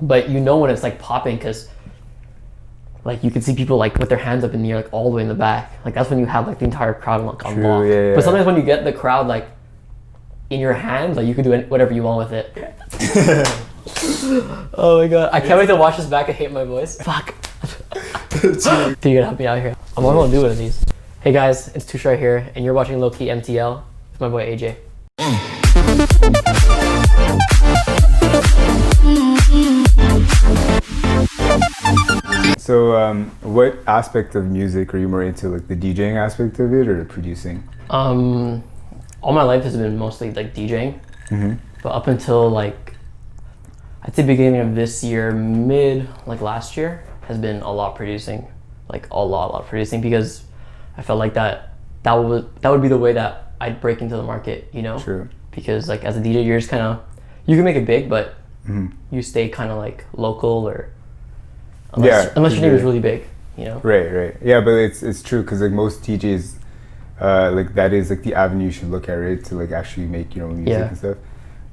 but you know when it's like popping because like you can see people like with their hands up in the air like all the way in the back. Like that's when you have like the entire crowd like on lock. Yeah. But sometimes when you get the crowd like in your hands, like you can do whatever you want with it. Oh my god, I can't wait to watch this back. I hate my voice. Fuck. Dude, you gotta help me out here. I'm not gonna do one of these. Hey guys, it's Tushar here, and you're watching Lowkey MTL with my boy AJ. So, what aspect of music are you more into, like the DJing aspect of it or producing? All my life has been mostly like DJing, but up until like I'd say beginning of this year, mid like last year, has been a lot producing, like a lot producing, because I felt like that would be the way that I'd break into the market, you know? True. Because like as a DJ, you're just kind of, you can make it big, but you stay kind of like local or unless your name is really big, you know? Right. Yeah, but it's true because like most DJs, like that is like the avenue you should look at, right? To like actually make your own music and stuff.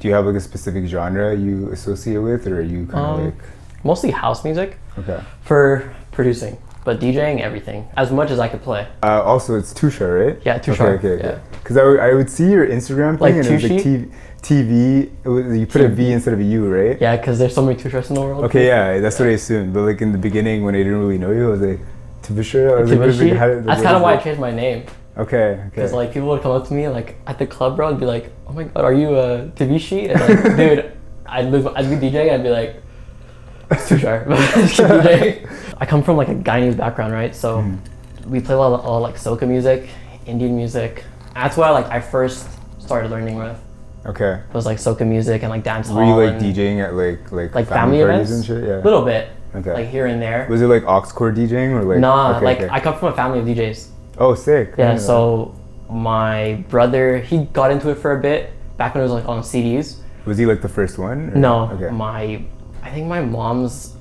Do you have like a specific genre you associate with, or are you kind of like mostly house music? Okay. For producing, but DJing everything as much as I could play. Also, it's Tushar, right? Yeah, Tushar. Okay. Because I would see your Instagram thing Like and it was like TV. You put a V instead of a U, right? Yeah, because there's so many Tushars in the world. Okay, yeah, that's what I assumed. But like in the beginning, when I didn't really know you, I was like Tushar. That's kind of why I changed my name. Okay. Because like people would come up to me like at the club, bro, and be like, "Oh my god, are you Tavishi?" And like, dude, I'd be DJing, I'd be like, "It's Tushar." I come from like a Guyanese background, right? So we play a lot of like soca music, Indian music. That's why like I first started learning with. Okay. It was like soca music and like dance hall. Were you like DJing at like family parties events and shit? Yeah. A little bit. Okay. Like here and there. Was it like aux-core DJing or like? Nah, okay. I come from a family of DJs. Oh, sick. Yeah, so my brother, he got into it for a bit back when it was like on CDs. Was he like the first one? Or? No, Okay. I think my mom's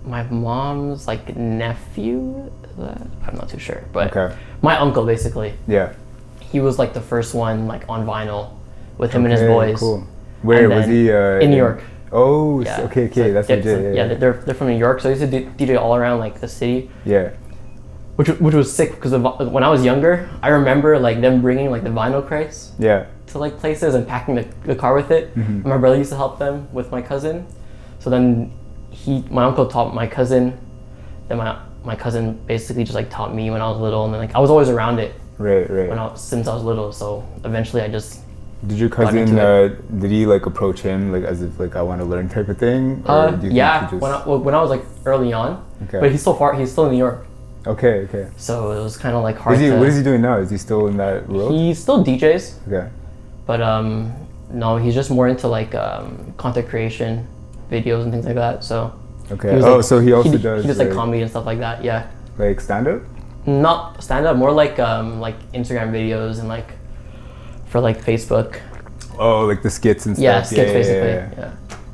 like nephew. I'm not too sure, but my uncle basically. Yeah. He was like the first one like on vinyl with him and his boys. Cool. Where was he? In New York. Oh, yeah. okay, so, that's legit. Yeah, they're from New York, so I used to DJ all around like the city. Yeah. Which was sick because when I was younger, I remember like them bringing like the vinyl crates. Yeah. To like places and packing the car with it. And my brother used to help them with my cousin. So then my uncle taught my cousin. Then my cousin basically just like taught me when I was little, and then like I was always around it. Right. Since I was little. So eventually I just. Did your cousin? Did he like approach him like as if like I want to learn type of thing? Or do you think he just... when I was like early on. Okay. But he's still in New York. Okay. So it was kind of like hard. What is he doing now? Is he still in that world? He still DJs. Okay. But no, he's just more into like content creation, videos and things like that. So. Okay. So he also does. He does like comedy and stuff like that. Yeah. Like stand up? Not stand up, more like Instagram videos and like for like Facebook. Oh, like the skits and stuff. Yeah, skits basically.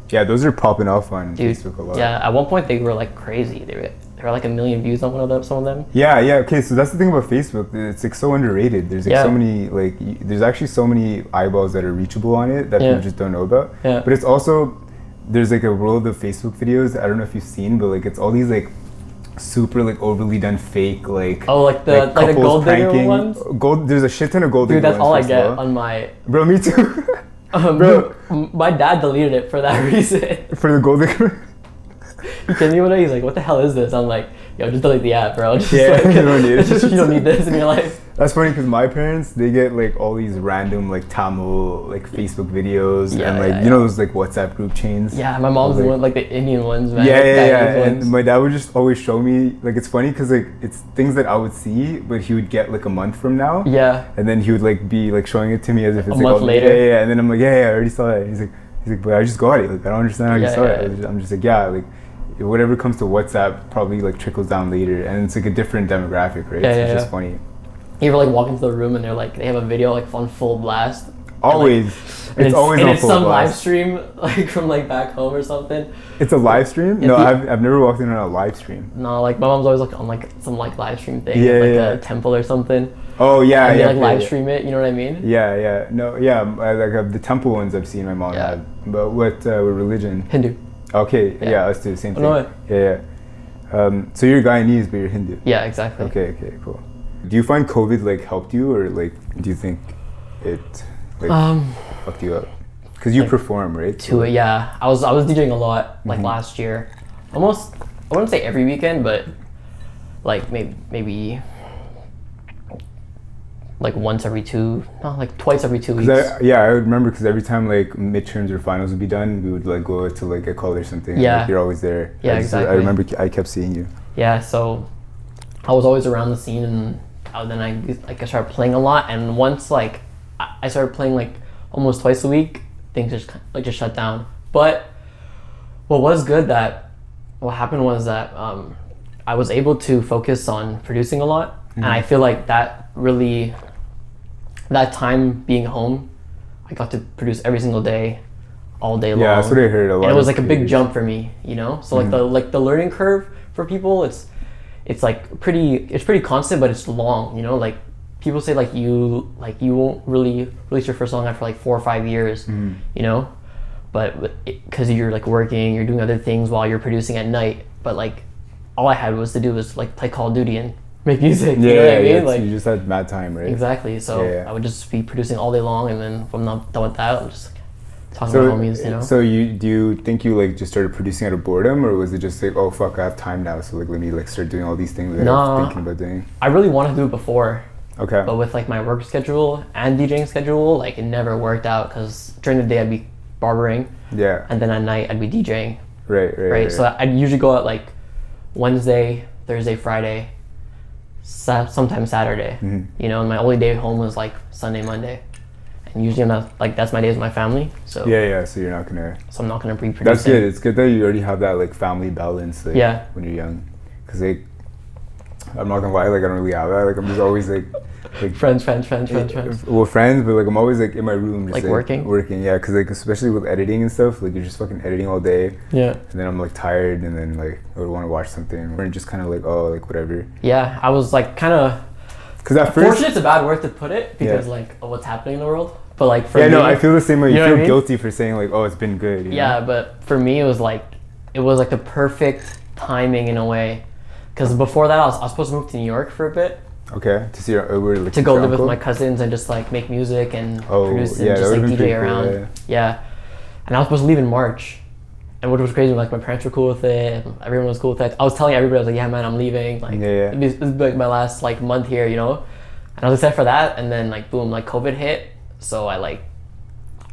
Yeah, those are popping off on Facebook a lot. Yeah, at one point they were like crazy. They were like 1 million views on some of them. Yeah. Okay, so that's the thing about Facebook. It's like so underrated. There's like so many there's actually so many eyeballs that are reachable on it that people just don't know about. Yeah. But it's also there's like a world of Facebook videos. I don't know if you've seen, but like it's all these like super like overly done fake like like the gold digger ones. There's a shit ton of gold digger ones. Dude, that's all I get on my. Bro, me too. Bro, my dad deleted it for that reason. For the gold digger. He came to me one day, he's like, "What the hell is this?" I'm like, "Yo, just delete the app, bro." Just you don't need it. You don't need this in your life. That's funny because my parents, they get like all these random like Tamil like Facebook videos and like you know those like WhatsApp group chains. Yeah, my mom's the one like the Indian ones, man. Yeah. And my dad would just always show me like it's funny because like it's things that I would see, but he would get like a month from now. Yeah. And then he would like be like showing it to me as if it's a month later. Yeah. And then I'm like, yeah, I already saw it. He's like, but I just got it. Like I don't understand how you saw it. I'm just like, like. Whatever comes to WhatsApp probably like trickles down later, and it's like a different demographic, right? It's just funny. You ever like walk into the room and they have a video like on full blast? Always. It's always on full blast. Some live stream like from like back home or something. It's a live stream? No, I've never walked in on a live stream. No, like my mom's always like on like some like live stream thing, a temple or something. Oh yeah, and they live stream it. You know what I mean? Yeah. No, yeah. Like the temple ones I've seen my mom have. But what religion? Hindu. Okay, yeah, us too, same thing. No way. Yeah. So you're Guyanese, but you're Hindu. Yeah, exactly. Okay, cool. Do you find COVID like helped you, or like do you think it like fucked you up? Because you perform, right? Yeah. I was DJing a lot like last year. Almost, I wouldn't say every weekend, but like maybe like twice every 2 weeks. I remember because every time like midterms or finals would be done, we would like go to like a call or something. Yeah. Like, you're always there. Yeah, exactly. I remember I kept seeing you. Yeah, so I was always around the scene, and then I started playing a lot. And once like I started playing like almost twice a week, things just shut down. But what happened was that I was able to focus on producing a lot, and I feel like that time being home, I got to produce every single day, all day long. Yeah, that's what I heard a lot. And it was like a big jump for me, you know. So like the learning curve for people, it's pretty constant, but it's long, you know. Like people say like you won't really release your first song after like 4 or 5 years, you know. But because you're like working, you're doing other things while you're producing at night. But like all I had was to do was like play Call of Duty and make music. You know what I mean? Like, you just had mad time, right? Exactly. So I would just be producing all day long, and then when I'm not done with that, I'm just like talking to my homies, you know. So do you think you like just started producing out of boredom, or was it just like, oh fuck, I have time now, so like let me like start doing all these things that I'm thinking about doing? I really wanted to do it before. Okay. But with like my work schedule and DJing schedule, like it never worked out, because during the day I'd be barbering. Yeah. And then at night I'd be DJing. Right. So I'd usually go out like Wednesday, Thursday, Friday, sometimes Saturday. You know, and my only day home was like Sunday, Monday. And usually I'm not, like, that's my days with my family. So so you're not gonna. So I'm not gonna be producing. That's good. It's good that you already have that like family balance. Like, when you're young, because like, I'm not gonna lie, like I don't really have that. Like I'm just always like friends. Well, friends, but like I'm always like in my room, just, like working. Yeah, because like especially with editing and stuff, like you're just fucking editing all day. Yeah. And then I'm like tired, and then like I would want to watch something, or just kind of like whatever. Yeah, I was like kind of. Because at first, fortunate, it's a bad word to put it, because like of what's happening in the world. But like for me, no, I feel the same way. You feel guilty for saying like, oh, it's been good. You know? But for me, it was like the perfect timing in a way. Because before that, I was supposed to move to New York for a bit. Okay, to see to go live with my cousins and just like make music and produce and just like DJ around. Yeah, and I was supposed to leave in March, and what was crazy, like my parents were cool with it, and everyone was cool with it. I was telling everybody, I was like, yeah, man, I'm leaving. Like, this is like my last like month here, you know. And I was excited for that, and then like boom, like COVID hit, so I like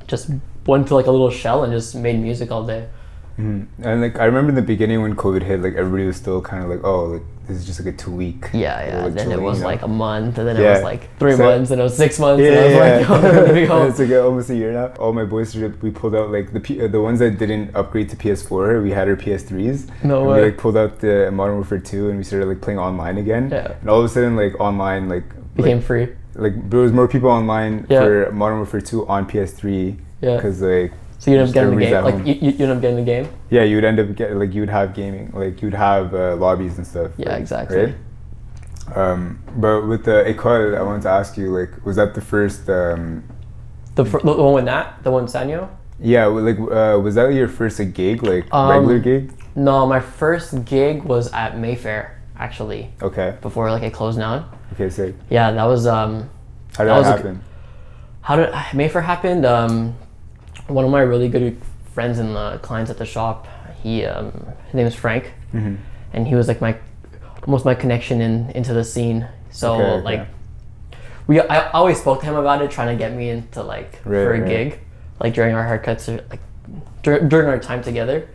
just went to like a little shell and just made music all day. And like I remember in the beginning when COVID hit, like everybody was still kind of like, oh, like this is just like a 2 week. Yeah. Like, then it was like a month, and then it was like 3 months, and it was 6 months. And I was like, oh, it's like almost a year now. All my boys, we pulled out like the ones that didn't upgrade to PS4. We had our PS3s. No way. We like pulled out the Modern Warfare 2, and we started like playing online again. Yeah. And all of a sudden, like online like became free. Like there was more people online for Modern Warfare 2 on PS3. Yeah. Because like. So you end up getting the game. Like you end up getting the game. Yeah, you would end up you would have gaming, like you'd have lobbies and stuff. Yeah, exactly. Right. But with the école, I wanted to ask you, like, was that the first? The one with Nat, the one with Sanyo. Yeah, like, was that your first gig, like regular gig? No, my first gig was at Mayfair, actually. Okay. Before like it closed down. Okay, sick. Yeah, that was. How did that happen? How did Mayfair happened? One of my really good friends and clients at the shop, his name is Frank, and he was like almost my connection into the scene. So I always spoke to him about it, trying to get me into for a gig, like during our haircuts or like during our time together.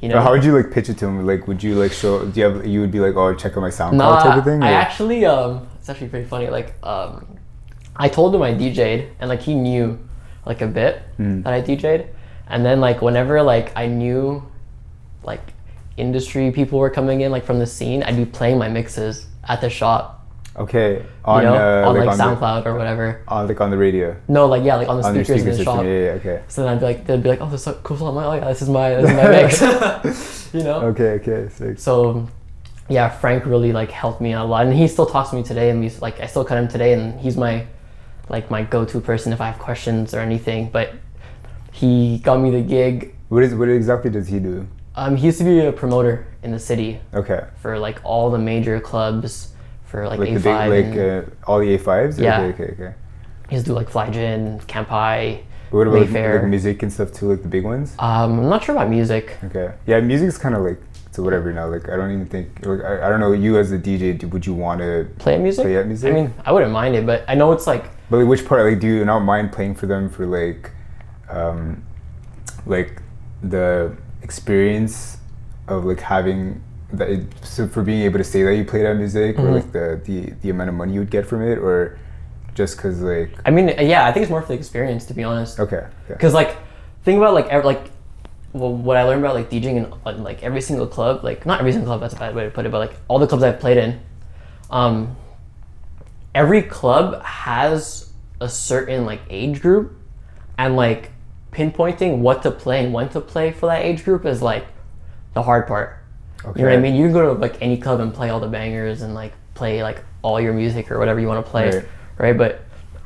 You know. How would you like pitch it to him? Like, would you like show? You would be like, oh, check out my SoundCloud type of thing? I actually it's actually pretty funny. Like I told him I DJ'd, and like he knew. Like a bit that I DJ'd, and then like whenever like I knew like industry people were coming in like from the scene, I'd be playing my mixes at the shop. Okay, on like SoundCloud or whatever. On like on the radio. No, like like on the speakers in the shop. Yeah, okay. So then they'd be like, oh, this is so cool. I'm like, oh yeah, this is my mix. You know. Okay, sick. So yeah, Frank really like helped me out a lot, and he still talks to me today, and he's like, I still cut him today, and he's my go-to person if I have questions or anything. But he got me the gig. What exactly does he do? He used to be a promoter in the city. Okay. For like all the major clubs, for like A5. The big, all the A5s? Yeah. Okay. He used to do like Fly Gin, Campai, What about Wayfair. like music and stuff too, like the big ones? I'm not sure about music. Okay. Yeah, music's kind of like, it's whatever now. Like, I don't even think, like, I don't know, you as a DJ, would you want to play at music? I mean, I wouldn't mind it, but I know it's like... But like, which part, like, do you not mind playing for them for like the experience of like having that, so for being able to say that you played at music, or like the amount of money you would get from it, or just because like... I mean, yeah, I think it's more for the experience, to be honest. Okay. Because like, think about like what I learned about like DJing in like every single club, like not every single club, that's a bad way to put it, but like all the clubs I've played in, every club has a certain like age group, and like pinpointing what to play and when to play for that age group is like the hard part. Okay. You know what I mean? You can go to like any club and play all the bangers and like play like all your music or whatever you want to play, right? But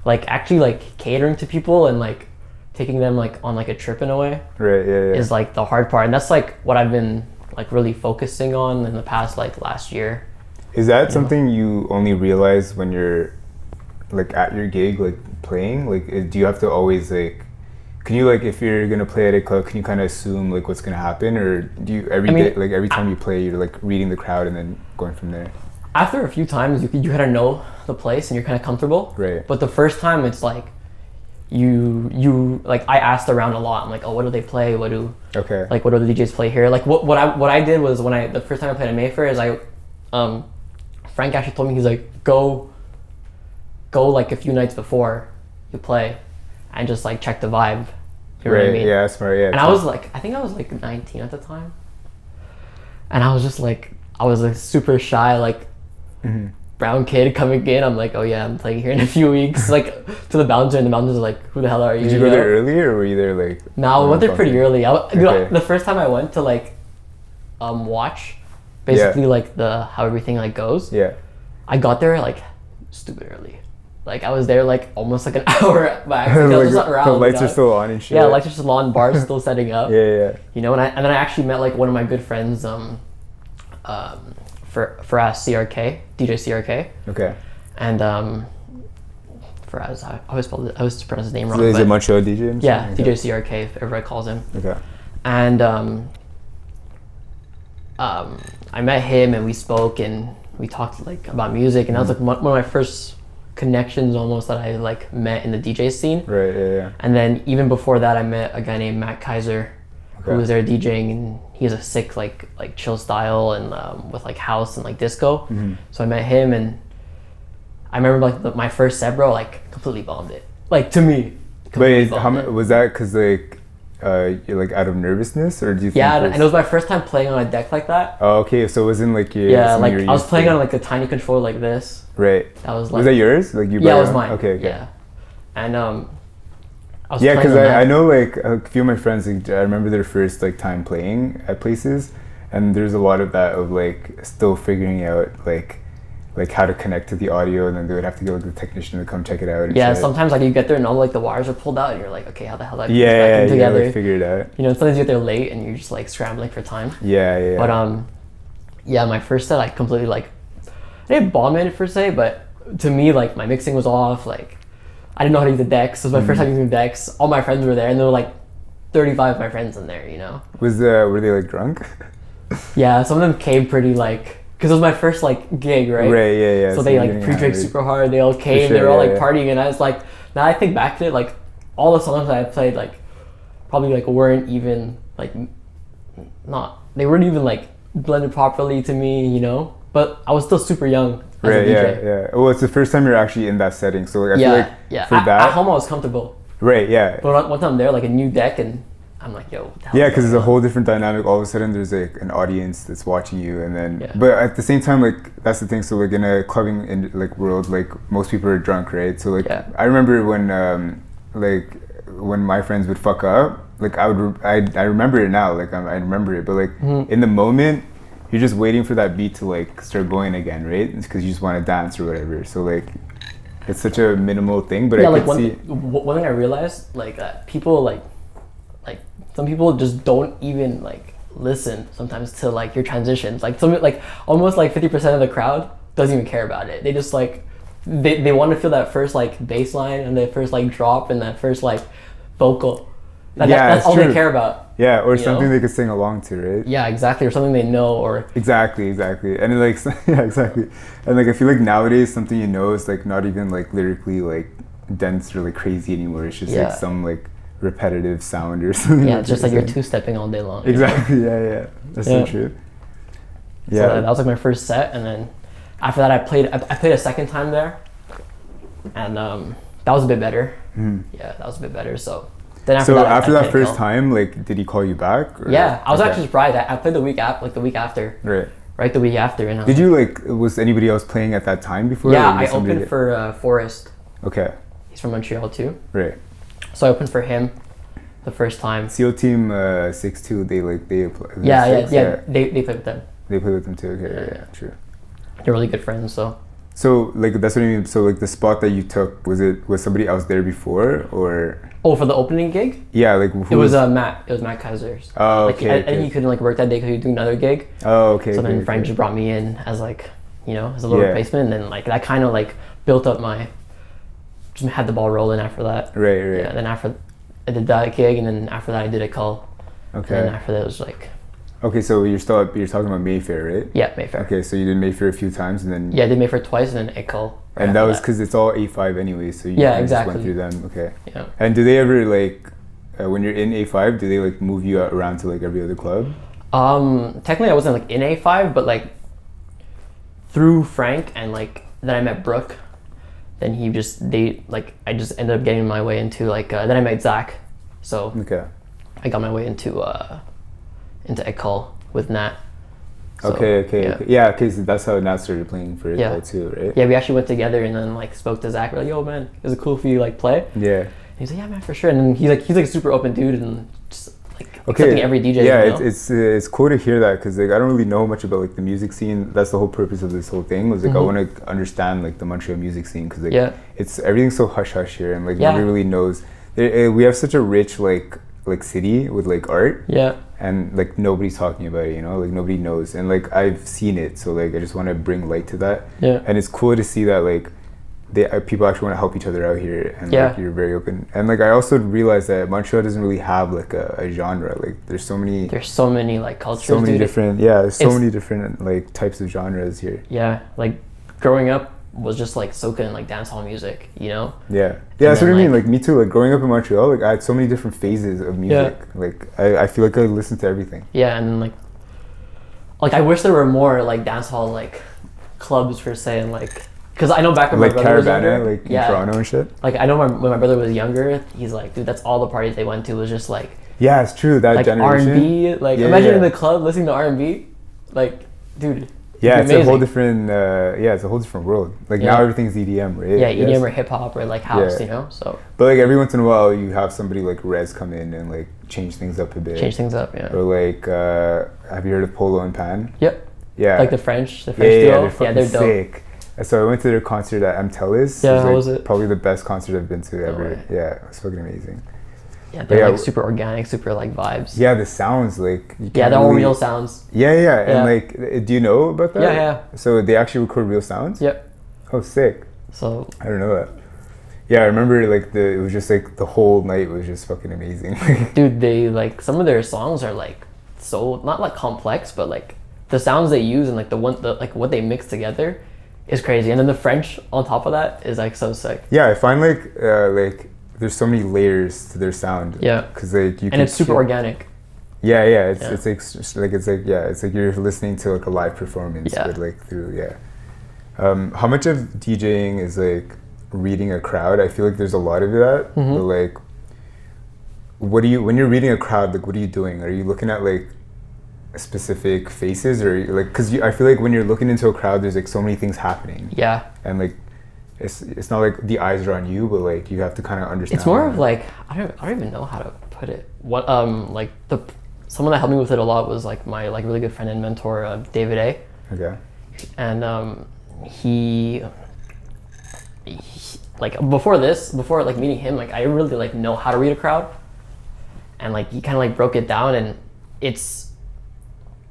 like actually like catering to people and like taking them like on like a trip in a way, is like the hard part, and that's like what I've been like really focusing on in the past like last year. Is that something you only realize when you're like at your gig, like playing? Like, do you have to always like, can you like, if you're gonna play at a club, can you kind of assume like what's gonna happen, or do you every time you play, you're like reading the crowd and then going from there? After a few times, you kind of know the place and you're kind of comfortable. Right. But the first time, it's like you like, I asked around a lot. I'm like, oh, what do they play? What do the DJs play here? Like what I did was, when the first time I played at Mayfair is Frank actually told me, he's like, go like a few nights before you play and just like check the vibe. You know what I mean? Yeah, smart. Yeah. And I was like 19 at the time, and I was just like, I was like super shy, like brown kid coming in. I'm like, oh yeah, I'm playing here in a few weeks. Like to the bouncer, and the bouncer's like, who the hell are you? Did you go there early, or were you there like? No, I went there pretty early. Dude, the first time I went to like watch basically like how everything like goes. Yeah. I got there like stupid early. Like I was there like almost like an hour back. Like, I was just around, the lights are still on and shit. Yeah, lights are still on, bars still setting up. Yeah. You know, and then I actually met like one of my good friends Faraz CRK, DJ CRK. Okay. And Faraz, I always pronounce his name wrong. So he's a Montreal DJ? Yeah, okay. DJ CRK, if everybody calls him. Okay. And I met him and we spoke and we talked like about music, and that was like one of my first connections almost that I like met in the DJ scene. Right, yeah. And then even before that, I met a guy named Matt Kaiser, who was there DJing, and he has a sick like chill style and with like house and like disco. So I met him, and I remember like my first set, bro, like completely bombed it. Like to me. But was that because like you're like out of nervousness, or do you think? Yeah, and it was my first time playing on a deck like that. Oh, okay, so it wasn't like I was playing on like a tiny controller like this. Right. That was like. Was that yours? Like you? Yeah, it was mine. Okay. Yeah, and I was because I know like a few of my friends, like, I remember their first like time playing at places, and there's a lot of that of like still figuring out like how to connect to the audio, and then they would have to get like the technician to come check it out. Yeah, sometimes like you get there and all like the wires are pulled out, and you're like, okay, how the hell did I put this back in together? Like, figure it out. You know, sometimes you get there late and you're just like scrambling for time. Yeah. But my first set I completely like, I didn't bomb it per se, but to me like my mixing was off. Like I didn't know how to use the decks. It was my first time using decks. All my friends were there, and there were like 35 of my friends in there. You know. Were they like drunk? Yeah, some of them came pretty like. Because it was my first like gig, right? Right, yeah. So they like pre-drank super hard. They all came. They were all like partying, and I was like, now I think back to it, like all the songs that I played, like probably like weren't even like they weren't even like blended properly to me, you know. But I was still super young as a DJ. Yeah. Well, it's the first time you're actually in that setting, so like I feel like for that at home I was comfortable. Right. Yeah. But once I'm there, like a new deck, and I'm like, yo. Yeah, because it's a whole different dynamic. All of a sudden, there's like an audience that's watching you, and then. But at the same time, like that's the thing. So like in a clubbing in like world, like most people are drunk, right? So like I remember when my friends would fuck up, like I remember it now. Like I remember it, but like in the moment, you're just waiting for that beat to like start going again, right? It's because you just want to dance or whatever. So like. It's such a minimal thing, but I could see. One thing I realized, like people like some people just don't even like listen sometimes to like your transitions. Like some like almost like 50% of the crowd doesn't even care about it. They just like they want to feel that first like bass line and the first like drop and that first like vocal. That's all they care about. Yeah, or something they could sing along to, right? Yeah, exactly, or something they know, or exactly, and like yeah, exactly, and like I feel like nowadays something you know is like not even like lyrically like dense or like crazy anymore. It's just like some like repetitive sound or something. Yeah, it's just like you're two-stepping all day long. Exactly. Yeah. That's so true. Yeah. So that was like my first set, and then after that I played a second time there, and that was a bit better. Yeah, that was a bit better. So. Then after that first time, like, did he call you back? Or? Yeah, I was actually surprised. I played the week after. Right, the week after. And did you like? Was anybody else playing at that time before? Yeah, I opened for Forrest. Okay. He's from Montreal too. Right. So I opened for him the first time. SEAL Team 6-2. They They play with them. They play with them too. Okay. Yeah. True. They're really good friends. So like that's what I mean. So like the spot that you took, was somebody else there before or? Oh, for the opening gig? Yeah, like it was Matt. It was Matt Kaiser's. Oh, okay. I think he couldn't like work that day because he was doing another gig. Oh, okay. So then Frank just brought me in as like, as a little replacement, and then like that kind of like built up just had the ball rolling after that. Right. Yeah. Then after I did that gig, and then after that I did a call. Okay. And then after that it was like. Okay, so you're talking about Mayfair, right? Yeah, Mayfair. Okay, so you did Mayfair a few times and then... Yeah, I did Mayfair twice and then Ecole. And that was because it's all A5 anyway, so you just went through them. Okay. Yeah. And do they ever like, when you're in A5, do they like move you around to like every other club? Technically I wasn't like in A5, but like through Frank and like then I met Brooke. Then I just ended up getting my way into like, then I met Zach. So I got my way into Ecole with Nat. So, okay. Yeah, because that's how Nat started playing for Ecole too, right? Yeah, we actually went together and then like spoke to Zach. We're like, yo man, is it cool if you like play? Yeah. And he's like, yeah man, for sure. And then he's like a super open dude and just like accepting every DJ. Yeah, it's cool to hear that because like I don't really know much about like the music scene. That's the whole purpose of this whole thing. Was like I want to understand like the Montreal music scene because like it's everything's so hush hush here and like nobody really knows. We have such a rich like city with like art. Yeah. And like nobody's talking about it, like nobody knows, and like I've seen it, so like I just want to bring light to that. Yeah. And it's cool to see that like people actually want to help each other out here, and like you're very open. And like I also realized that Montreal doesn't really have like a genre. Like there's so many like cultures. So many different many different like types of genres here. Yeah, like growing up was just like soaking in like dancehall music, Yeah, that's what I mean. Like me too. Like growing up in Montreal, like I had so many different phases of music. Yeah. Like I feel like I listened to everything. Yeah, and then like I wish there were more like dancehall like clubs per se, and like because I know back when my brother was younger, like in Toronto and shit. Like I know when my brother was younger, he's like, dude, that's all the parties they went to was just like. Yeah, it's true. That like generation. R&B, like imagine in the club listening to R&B, like, dude. Yeah, it's a whole different. It's a whole different world. Like now everything's EDM, right? Yeah, EDM or hip hop or like house, So. But like every once in a while, you have somebody like Rez come in and like change things up a bit. Yeah. Or like, have you heard of Polo and Pan? Yep. Yeah. Like the French duo. They're dope. Sick. So I went to their concert at MTL. Yeah, how was it? Probably the best concert I've been to ever. Yeah, it was fucking amazing. Yeah, they're like super organic, super like vibes. Yeah, the sounds like they're all real sounds. Yeah, and like, do you know about that? Yeah. So they actually record real sounds? Yep. Oh, sick. So I don't know that. Yeah, I remember like it was just like the whole night was just fucking amazing. Dude, they like some of their songs are like so not like complex, but like the sounds they use and like what they mix together is crazy. And then the French on top of that is like so sick. Yeah, I find like there's so many layers to their sound. Yeah. Because like you. And it's super organic. Yeah. It's like you're listening to like a live performance. Yeah. But like through how much of DJing is like reading a crowd? I feel like there's a lot of that. Mm-hmm. But like, when you're reading a crowd, like what are you doing? Are you looking at like specific faces or like because I feel like when you're looking into a crowd, there's like so many things happening. Yeah. And like. It's not like the eyes are on you, but like you have to kind of understand. It's more of like I don't even know how to put it. What like someone that helped me with it a lot was like my like really good friend and mentor David A. Okay. And he like before like meeting him, like I really like know how to read a crowd, and like he kind of like broke it down, and it's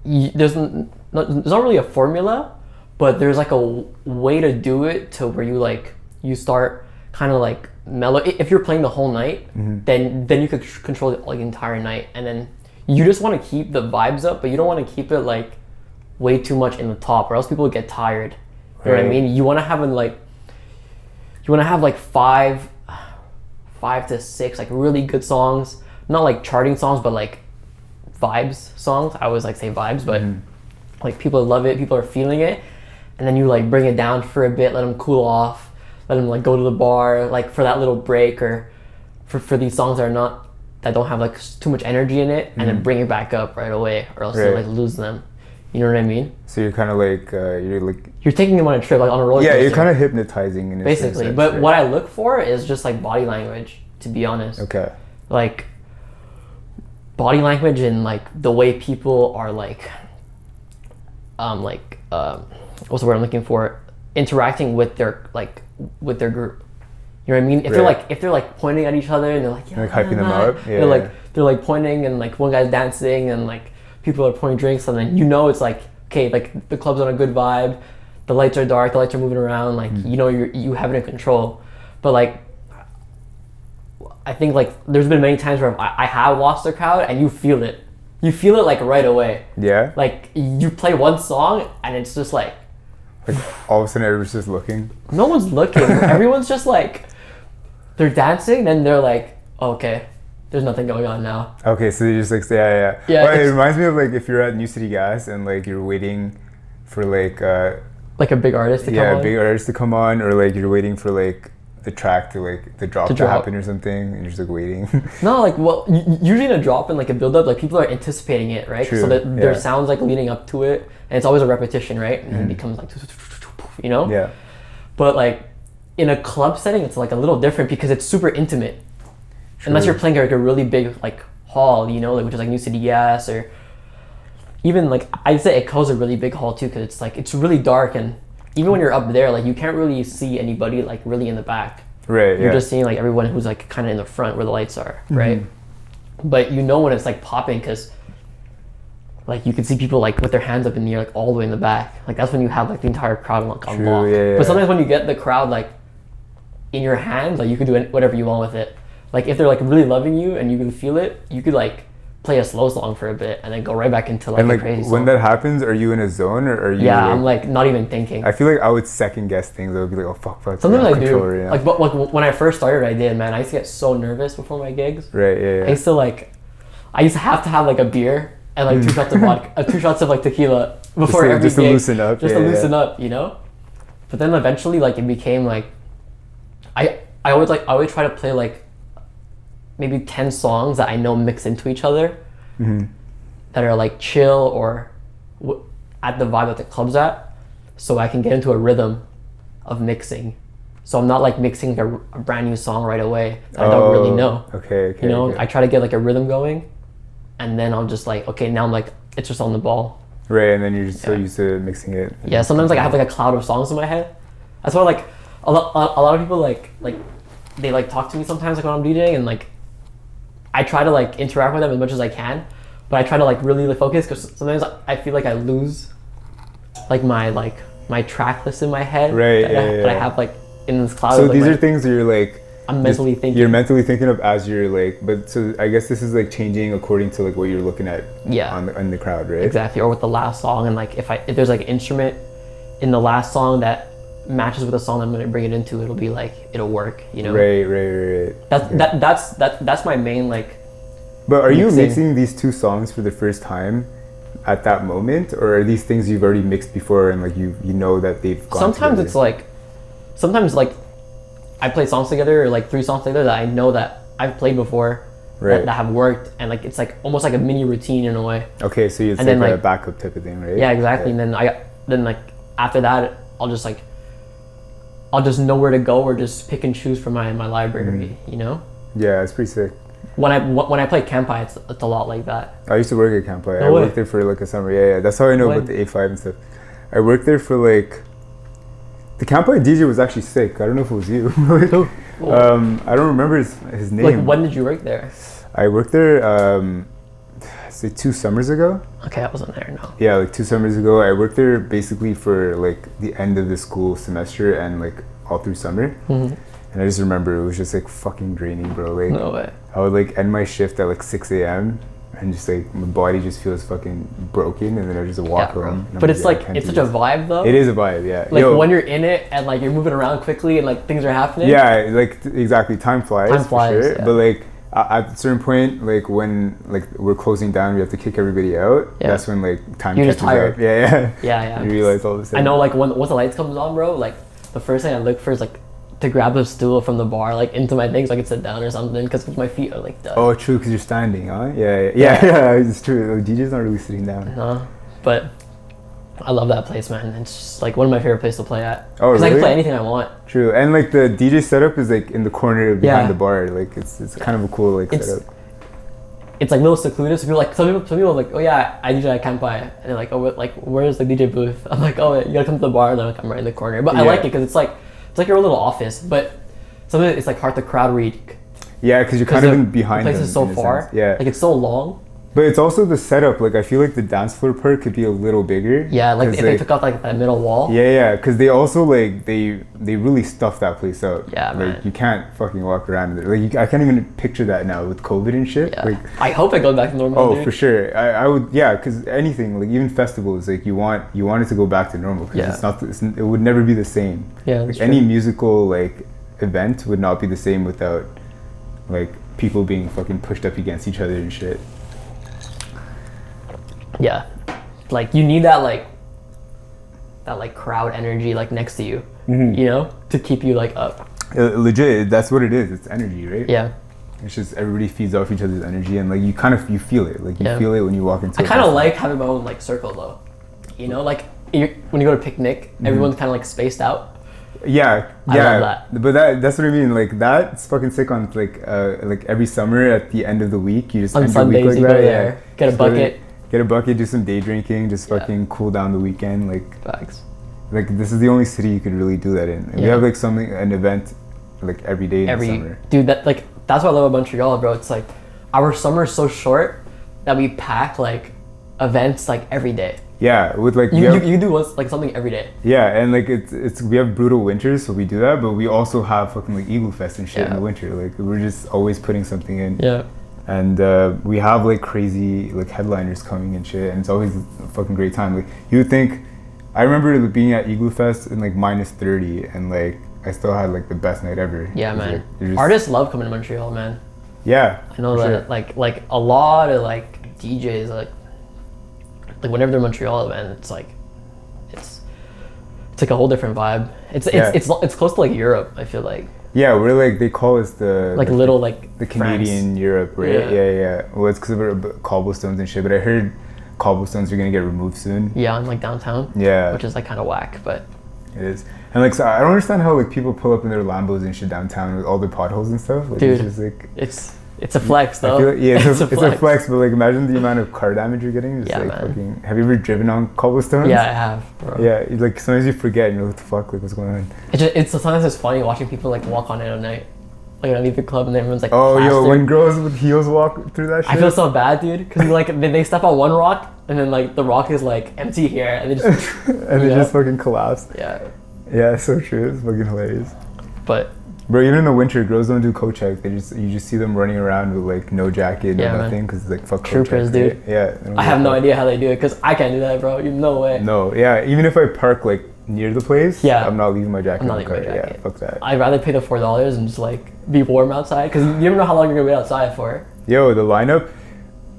there's not really a formula, but there's like a way to do it to where you like you start kind of like mellow. If you're playing the whole night, then you could control it like the entire night, and then you just want to keep the vibes up, but you don't want to keep it like way too much in the top, or else people get tired. You know what I mean? You want to have like 5 to 6 like really good songs, not like charting songs, but like vibes songs. I always like say vibes, but like people love it, people are feeling it, and then you like bring it down for a bit, let them cool off, let them like go to the bar like for that little break, or for these songs that don't have like too much energy in it, and then bring it back up right away, or else you like lose them. You know what I mean? So you're kind of like you're taking them on a trip, like on a roller coaster. Yeah, you're kind of hypnotizing in basically. Sense, but right? what I look for is just like body language, to be honest. Okay. Like body language and like the way people are like what's the word I'm looking for? Interacting with their group. You know what I mean? If they're like pointing at each other and they're like, yeah, like hyping them up. Yeah. They're like pointing, and like one guy's dancing, and like people are pouring drinks, and then you know it's like, okay, like the club's on a good vibe, the lights are dark, the lights are moving around, like you know you have it in control. But like I think like there's been many times where I have lost the crowd, and you feel it like right away. Yeah. Like you play one song and it's just like all of a sudden everyone's just looking. No one's looking. Everyone's just like, they're dancing, then they're like, oh, okay, there's nothing going on now. Okay, so you just like yeah. Well, it reminds me of like if you're at New City Gas and like you're waiting for like a big artist to come on. Yeah, a big artist to come on, or like you're waiting for like the track to like the drop to happen or something, and you're just like waiting. No, like usually in a drop and like a build up, like people are anticipating it, right? True. So that their sounds like leading up to it, and it's always a repetition, right? And it becomes like, you know? Yeah. But like in a club setting, it's like a little different because it's super intimate. True. Unless you're playing like a really big like hall, you know, like which is like New City Gas, or even like I'd say Echo's a really big hall too, because it's like it's really dark, and even when you're up there, like you can't really see anybody like really in the back. Right. You're just seeing like everyone who's like kind of in the front where the lights are, right? But you know when it's like popping, because like you can see people like with their hands up in the air, like all the way in the back. Like that's when you have like the entire crowd like on lock. Yeah. But sometimes when you get the crowd like in your hands, like you can do whatever you want with it. Like if they're like really loving you and you can feel it, you could like play a slow song for a bit and then go right back into like a crazy song. When that happens, are you in a zone, or are you? Yeah, I'm like not even thinking. I feel like I would second guess things. I would be like, oh fuck. Sometimes I do. Yeah. Like when I first started, I did, man. I used to get so nervous before my gigs. Right. Yeah. I used to have to have like a beer and like 2 shots of vodka, 2 shots of like tequila before every gig. Just to loosen up. Just to loosen up, you know. But then eventually, like it became like, I always try to play like maybe 10 songs that I know mix into each other, that are like chill or at the vibe that the club's at, so I can get into a rhythm of mixing. So I'm not like mixing a brand new song right away that I don't really know. Okay. You know, I try to get like a rhythm going, and then I'll just like, okay, now I'm like, it's just on the ball. Right, and then you're just so used to mixing it. Yeah, sometimes like I have like a cloud of songs in my head. That's why like a lot of people like they like talk to me sometimes like when I'm DJing, and like I try to like interact with them as much as I can, but I try to like really focus, because sometimes I feel like I lose like my track list in my head. Right. That I have like in this cloud. So these are things that you're like, I'm mentally thinking. You're mentally thinking of as you're like, but so I guess this is like changing according to like what you're looking at. Yeah. On the crowd, right? Exactly. Or with the last song, and like if there's like an instrument in the last song that matches with the song I'm gonna bring it into, it'll work, you know. Right. That's my main like. But are you mixing these 2 songs for the first time at that moment, or are these things you've already mixed before and like you know that they've gone sometimes together? Sometimes I play songs together, or like 3 songs together that I know that I've played before, that have worked, and like it's like almost like a mini routine in a way. Okay, so it's like a backup type of thing, right? Yeah, exactly. And then like after that, I'll just know where to go, or just pick and choose from my library, you know? Yeah, it's pretty sick. When I play Kampai, it's a lot like that. I used to work at Kampai. No I way. worked there for like a summer. Yeah. That's how I know about the A5 and stuff. I worked there for like, the Kampai DJ was actually sick. I don't know if it was you. I don't remember his name. Like, when did you work there? I worked there, say 2 summers ago. Okay, I wasn't there, no. Yeah, like 2 summers ago. I worked there basically for like the end of the school semester and like all through summer. And I just remember it was just like fucking draining, bro. Like, no way. I would like end my shift at like 6 a.m. and just like my body just feels fucking broken, and then I just walk home. But it's like, it's such a vibe though. It is a vibe, yeah. Like when you're in it and like you're moving around quickly and like things are happening. Yeah, like exactly. Time flies. Time flies, for sure. yeah. But like at a certain point, like when like we're closing down, we have to kick everybody out. Yeah. That's when like time you're catches just tired. up. Yeah. Yeah. You realize all of a sudden. I know, like once the lights comes on, bro, like the first thing I look for is like to grab a stool from the bar, like into my thing so I can sit down or something, because my feet are like done. Oh, true, because you're standing, huh? Yeah. It's true. DJ's not really sitting down. No, but I love that place, man. It's just like one of my favorite places to play at. Oh, because really? I can play anything I want. True, and like the DJ setup is like in the corner behind Yeah. the bar. Like it's kind of a cool like setup. It's like a little secluded. So people like some people are like, oh yeah, I DJ, I can't play, and they're like, oh, like where's the DJ booth? I'm like, oh, you gotta come to the bar, and they're like, I'm right in the corner. But I like it because it's like your own little office, but sometimes it's like hard to crowd read. Yeah, because you're kind of in behind the place them. is so far. Sense. Yeah, like it's so long. But it's also the setup. Like I feel like the dance floor part could be a little bigger. Yeah, like if they took out like that middle wall. Yeah, because they also like they really stuff that place out. Yeah, like, man. You can't fucking walk around there. Like I can't even picture that now with COVID and shit. Yeah. Like, I hope it goes back to normal. oh, dude. for sure. I would. Yeah, because anything like even festivals, like you want it to go back to normal because it's not. It would never be the same. Yeah, like any musical like event would not be the same without like people being fucking pushed up against each other and shit. Yeah, like you need that crowd energy like next to you, you know, to keep you like up. Legit, that's what it is. It's energy, right? Yeah. It's just everybody feeds off each other's energy, and like you feel it. Like you feel it when you walk into. I kind of like having my own like circle though, you know, like when you go to picnic, everyone's kind of like spaced out. Yeah, I love that. But that's what I mean. Like that's fucking sick on like every summer at the end of the week, you just on end Sundays your week like you that. go there, get a bucket. Get a bucket, do some day drinking, just fucking cool down the weekend. Like, facts. Like this is the only city you could really do that in. We have like an event like every day in the summer. Dude, that's what I love about Montreal, bro. It's like our summer is so short that we pack like events like every day. Yeah, with like you do like something every day. Yeah, and like it's we have brutal winters, so we do that, but we also have fucking like Igloo Fest and shit in the winter. Like we're just always putting something in. Yeah. And we have like crazy like headliners coming and shit, and it's always a fucking great time. Like you would think, I remember being at Igloo Fest in like -30, and like I still had like the best night ever. Yeah, man. Artists love coming to Montreal, man. Yeah, I know that. Sure. Like a lot of like DJs like whenever they're Montreal, man, it's like like a whole different vibe. It's close to like Europe, I feel like. Yeah, we're like, they call us the like little like the Canadian France. Europe, right? Yeah. Well, it's because of our cobblestones and shit, but I heard cobblestones are gonna get removed soon. Yeah, in like downtown. Yeah, which is like kind of whack, but it is. And like, so I don't understand how like people pull up in their Lambos and shit downtown with all the potholes and stuff. Like, dude, it's just like it's a flex though. Like, it's a flex, but like imagine the amount of car damage you're getting. Just, like, man. Fucking, have you ever driven on cobblestones? Yeah, I have, bro. Yeah, like sometimes you forget and you're like, what the fuck, like what's going on? It's sometimes it's funny watching people like walk on it at night. Like I leave the club and everyone's like, oh plastered. Yo, when girls with heels walk through that shit. I feel so bad, dude, because like they step on one rock and then like the rock is like empty here and they just and they just fucking collapse. Yeah, it's so true. It's fucking hilarious. But bro, even in the winter, girls don't do coat check. You just see them running around with like no jacket, no nothing, because like fuck troopers, coat check, dude. Right? Yeah, I have no idea how they do it because I can't do that, bro. No way. No, yeah. Even if I park like near the place, I'm not leaving my jacket. I'm not leaving my jacket. Yeah, fuck that. I'd rather pay the $4 and just like be warm outside because you never know how long you're gonna wait outside for. Yo, the lineup.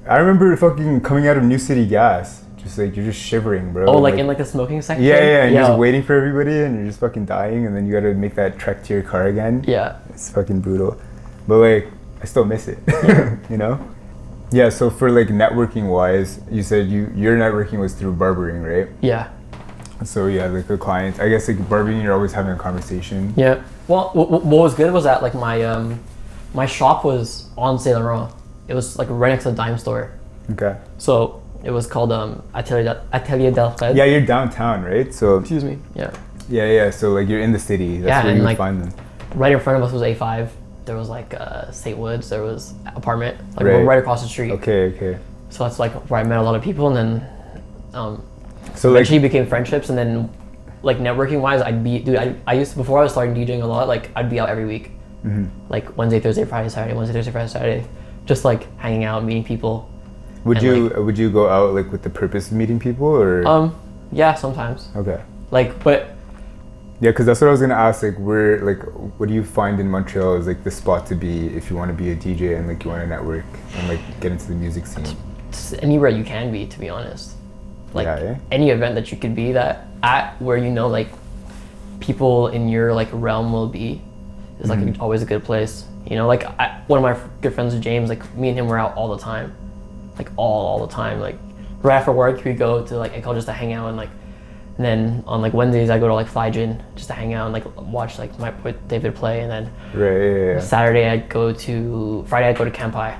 I remember fucking coming out of New City Gas. Just like you're just shivering, bro. Oh, like in like the smoking section. Yeah, and you're just waiting for everybody, and you're just fucking dying, and then you gotta make that trek to your car again. Yeah, it's fucking brutal, but like I still miss it. You know? Yeah. So for like networking wise, you said your networking was through barbering, right? Yeah. So yeah, like the clients, I guess like barbering, you're always having a conversation. Yeah. Well, what was good was that like my shop was on Saint Laurent. It was like right next to the dime store. Okay. So it was called Atelier del Fred. Yeah, you're downtown, right? So excuse me. Yeah. Yeah. So like you're in the city. That's where you would find them. Right in front of us was A5. There was like St. Woods. There was apartment like right across the street. Okay. So that's like where I met a lot of people, and then So eventually became friendships, and then like networking wise, I used to, before I was starting DJing a lot, like I'd be out every week, like Wednesday, Thursday, Friday, Saturday, just like hanging out, meeting people. Would you go out like with the purpose of meeting people, or? Yeah, sometimes. Okay. Like, but. Yeah, because that's what I was gonna ask. Like, what do you find in Montreal is like the spot to be if you want to be a DJ and like you want to network and like get into the music scene? It's anywhere you can be, to be honest. Like yeah. any event that you could be at where you know like people in your like realm will be is like always a good place. You know, like one of my good friends, James, like me and him were out all the time, like all the time. Like right after work, we go to like Echo just to hang out, and like, and then on like Wednesdays I go to like Flyjin just to hang out and like watch like my boy David play, and then Friday I'd go to Kampai,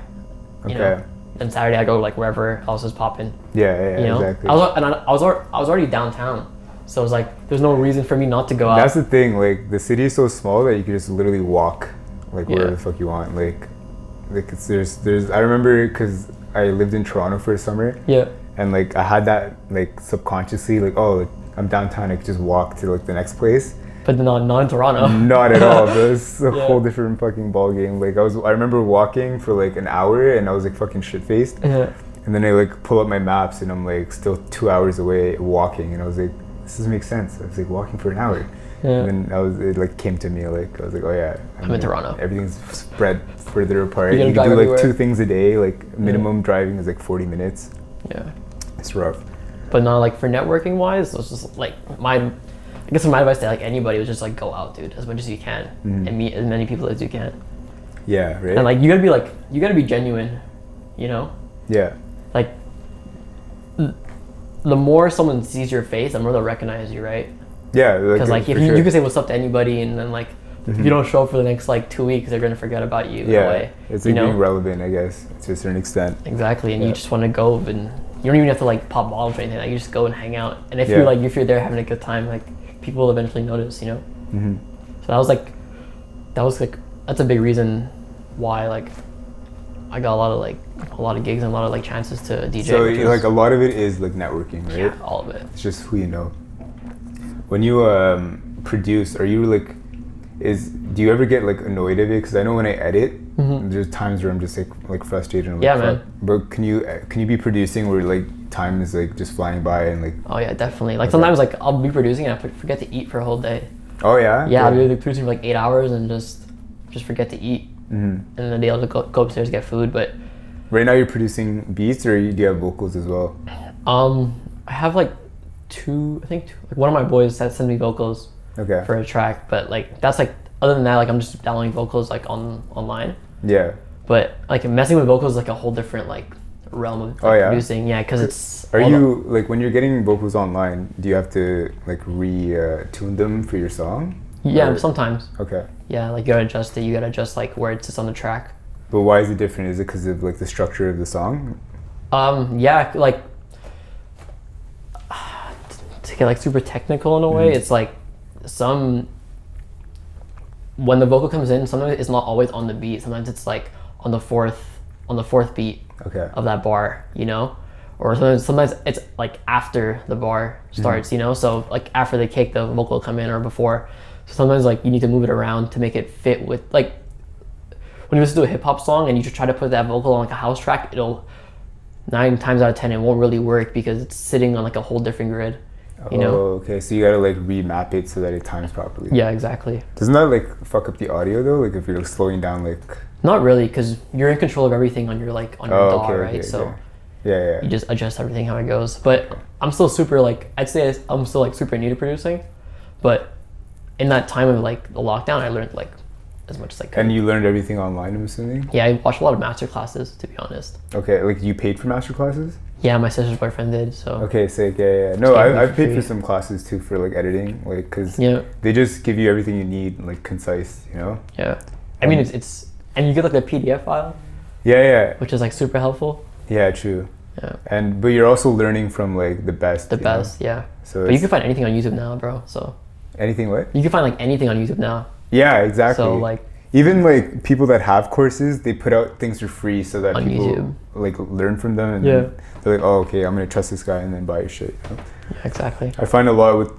you know, and Saturday I go like wherever else is popping. Yeah, you know? exactly. I was already downtown, so it was like there's no reason for me not to go out. That's the thing. Like the city is so small that you can just literally walk like wherever the fuck you want. Like it's there's I remember because I lived in Toronto for a summer. Yeah. And like I had that like subconsciously like, oh, like, I'm downtown, I could just walk to like the next place. But not in Toronto. Not at all. This is a whole different fucking ball game. Like I remember walking for like an hour and I was like fucking shit faced. Yeah. And then I like pull up my maps and I'm like still 2 hours away walking, and I was like, this doesn't make sense. I was like walking for an hour. Yeah. And then it like came to me, like I was like, oh yeah, I'm in Toronto. Everything's spread further apart. You can do everywhere. like 2 things a day. Like minimum driving is like 40 minutes. Yeah. It's rough. But not like for networking wise, it was just like I guess my advice to like anybody was just like go out, dude, as much as you can and meet as many people as you can. Yeah, right. And like you gotta be genuine, you know? Yeah. Like the more someone sees your face, the more they'll recognize you, right? Yeah. Because like if you can say what's up to anybody, and then like if you don't show up for the next like 2 weeks, they're gonna forget about you. Yeah. In a way, it's like being relevant, I guess, to a certain extent. Exactly, and you just want to go, and you don't even have to like pop bottles or anything. Like you just go and hang out, and if you're there having a good time, like people will eventually notice, you know. So that's a big reason why like I got a lot of gigs and a lot of like chances to DJ. So like a lot of it is like networking, right? Yeah, all of it. It's just who you know. When you produce, are you like, do you ever get like annoyed of it? Because I know when I edit, there's times where I'm just like frustrated. And, like, man. But can you be producing where like time is like just flying by and like? Oh yeah, definitely. Like sometimes like I'll be producing and I forget to eat for a whole day. Oh yeah. Yeah, I'll be like, producing for like 8 hours and just forget to eat, and then I'll go upstairs get food. But right now you're producing beats, or do you have vocals as well? I have like two. Like one of my boys sends me vocals. Okay. For a track, but like that's like other than that, like I'm just downloading vocals like online. Yeah. But like messing with vocals is like a whole different like realm of producing. Yeah, because it's. Are you like when you're getting vocals online? Do you have to like tune them for your song? Yeah, sometimes. Okay. Yeah, like you gotta adjust it. You gotta adjust like where it sits on the track. But why is it different? Is it because of like the structure of the song? Yeah, like to get like super technical in a way, it's like when the vocal comes in, sometimes it's not always on the beat. Sometimes it's like on the fourth beat of that bar, you know, or sometimes it's like after the bar starts, you know. So like after the kick, the vocal will come in, or before. So sometimes like you need to move it around to make it fit with like when you listen to a hip hop song and you just try to put that vocal on like a house track, it'll 9 times out of 10 it won't really work because it's sitting on like a whole different grid. You know? Okay, so you gotta like remap it so that it times properly. Yeah, exactly. Doesn't that like fuck up the audio though? Like if you're like, slowing down like. Not really, because you're in control of everything on your DAW, right? Okay, so yeah. You just adjust everything how it goes. But I'm still super like I'd say I'm still like super new to producing, but in that time of like the lockdown, I learned like as much as I could. And you learned everything online, I'm assuming? Yeah, I watched a lot of master classes, to be honest. Okay, like you paid for master classes? Yeah, my sister's boyfriend did, so. Okay, sick, yeah. No, I've paid for some classes too for like editing, like, cause they just give you everything you need, like concise, you know? Yeah. I mean, it's and you get like the PDF file. Yeah. Which is like super helpful. Yeah, true. Yeah. But you're also learning from like the best. Yeah. So but you can find anything on YouTube now, bro, so. Anything what? You can find like anything on YouTube now. Yeah, exactly. So like even like people that have courses, they put out things for free so that On people YouTube. like learn from them, and Yeah. then they're like, oh, okay, I'm gonna trust this guy and then buy your shit. You know? Yeah, exactly. I find a lot with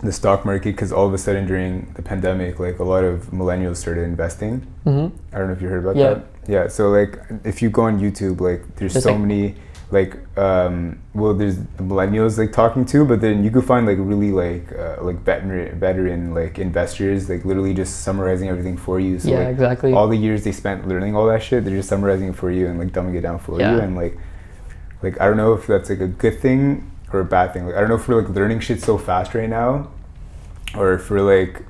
the stock market because all of a sudden during the pandemic, like a lot of millennials started investing. Mm-hmm. I don't know if you heard about Yeah. that. Yeah. So like, if you go on YouTube, like there's Just so like- many like well, there's the millennials like talking to, but then you could find like really like veteran like investors like literally just summarizing everything for you. So Yeah, like, exactly. all the years they spent learning all that shit, they're just summarizing it for you and like dumbing it down for Yeah. you. And like I don't know if that's like a good thing or a bad thing. Like I don't know if we're like learning shit so fast right now, or if we're like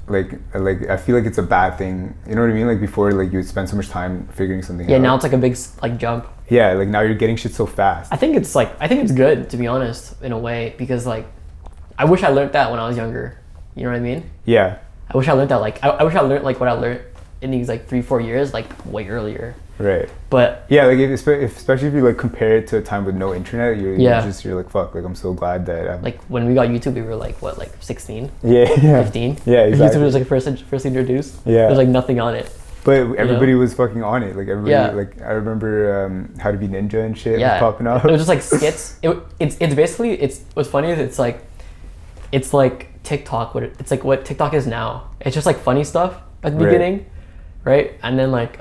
I feel like it's a bad thing. You know what I mean? Like before, like you would spend so much time figuring something out. Yeah, now it's like a big like jump. Yeah, like now you're getting shit so fast. I think it's good, to be honest, in a way, because like I wish I learned that when I was younger. You know what I mean? Yeah. I wish I learned that like I wish I learned like what I learned in these like 3-4 years like way earlier. Right. But yeah, like especially if you like compare it to a time with no internet, you're like fuck, like I'm so glad that I'm like when we got YouTube, we were like what, like 16? Yeah. 15? Yeah, exactly. YouTube was like first introduced. Yeah. There's like nothing on it. But everybody was fucking on it. Like everybody, Yeah. like I remember How to Be Ninja and shit was popping up. It was just like skits. It's basically what's funny is it's like TikTok. It's like what TikTok is now. It's just like funny stuff at the beginning, right? And then like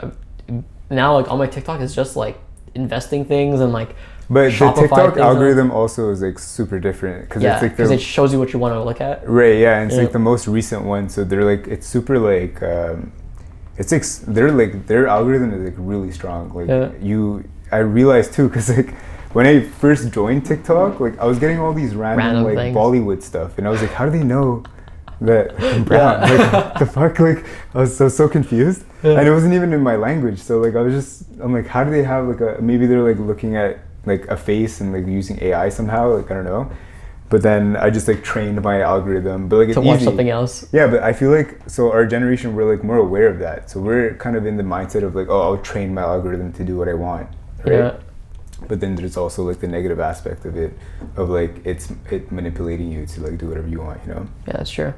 now like all my TikTok is just like investing things and like. But Shopify the TikTok things algorithm also is like super different because it's like it shows you what you want to look at. Right. Yeah, and it's like the most recent one. So they're like it's super like. It's like their algorithm is like really strong. Like I realized too, because like when I first joined TikTok, like I was getting all these random like things. Bollywood stuff, and I was like, how do they know that I'm brown? Like the fuck? Like I was so confused, and it wasn't even in my language. So like I'm like, how do they have like maybe they're like looking at like a face and like using AI somehow? Like I don't know. But then I just like trained my algorithm, but like it's to watch easy. something else. Yeah, but I feel like so our generation we're like more aware of that. So we're kind of in the mindset of like, oh, I'll train my algorithm to do what I want, right? Yeah. But then there's also like the negative aspect of it, of like it manipulating you to like do whatever you want, you know? Yeah, that's true.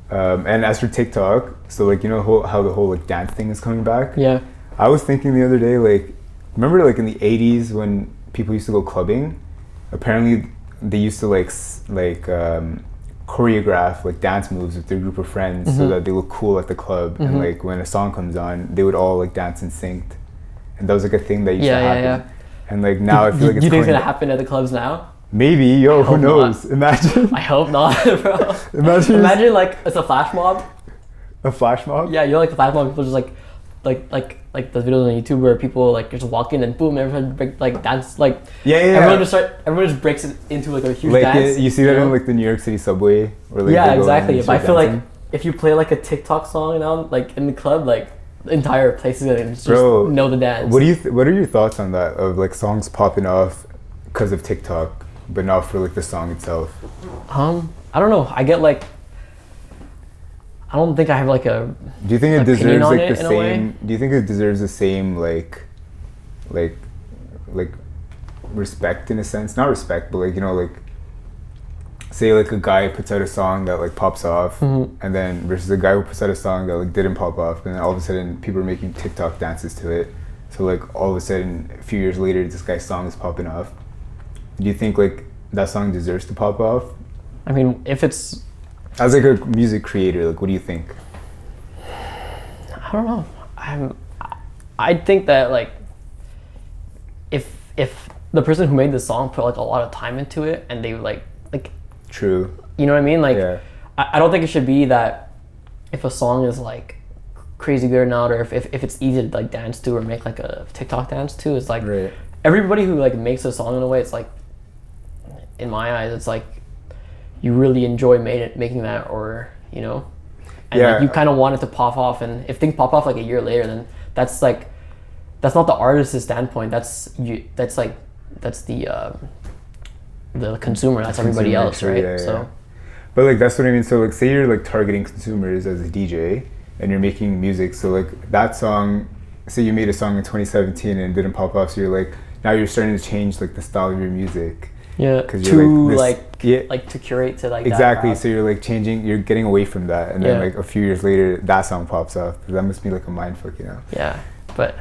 And as for TikTok, so like you know how the whole like dance thing is coming back. Yeah. I was thinking the other day, like, remember like in the 80s when people used to go clubbing? Apparently they used to like choreograph like dance moves with their group of friends so that they look cool at the club, and like when a song comes on they would all like dance in sync, and that was like a thing that used to happen. And like now I feel like it's you think it's gonna happen at the clubs now? Maybe, who knows? Not. Imagine. I hope not, bro. Imagine like it's a flash mob. A flash mob? Yeah, you know, like the flash mob, people just like those videos on YouTube where people like just walk in and boom, everyone like dance like everyone just breaks it into like a huge dance. You see that in like the New York City subway, where like yeah, exactly. But I feel dancing. like if you play like a TikTok song now, like in the club, like the entire place is gonna just know the dance. What are your thoughts on that? Of like songs popping off because of TikTok, but not for like the song itself? I don't know. I get like. I don't think I have like a. Do you think it deserves like the same? same? Do you think it deserves the same like respect in a sense? Not respect, but like you know like. Say like a guy puts out a song that like pops off, and then versus a guy who puts out a song that like didn't pop off, and then all of a sudden people are making TikTok dances to it. So like all of a sudden a few years later this guy's song is popping off. Do you think like that song deserves to pop off? I mean, if it's as like a music creator, like what do you think? I don't know. I think that like if the person who made the song put like a lot of time into it and they like True. You know what I mean? Like yeah. I don't think it should be that if a song is like crazy good or not, or if it's easy to like dance to or make like a TikTok dance to, it's like everybody who like makes a song in a way, it's like in my eyes it's like you really enjoy making that, or you know, and like you kind of want it to pop off, and if things pop off like a year later, then that's not the artist's standpoint, that's the consumer, that's everybody else, right? Yeah, so yeah. But like that's what I mean. So like say you're like targeting consumers as a DJ and you're making music, so like that song, say you made a song in 2017 and it didn't pop off, so you're like now you're starting to change like the style of your music. Yeah. Because To you're like to curate to like exactly. that So you're like changing. You're getting away from that, and then Yeah. like a few years later, that song pops up. That must be like a mind fuck, you know. Yeah, but.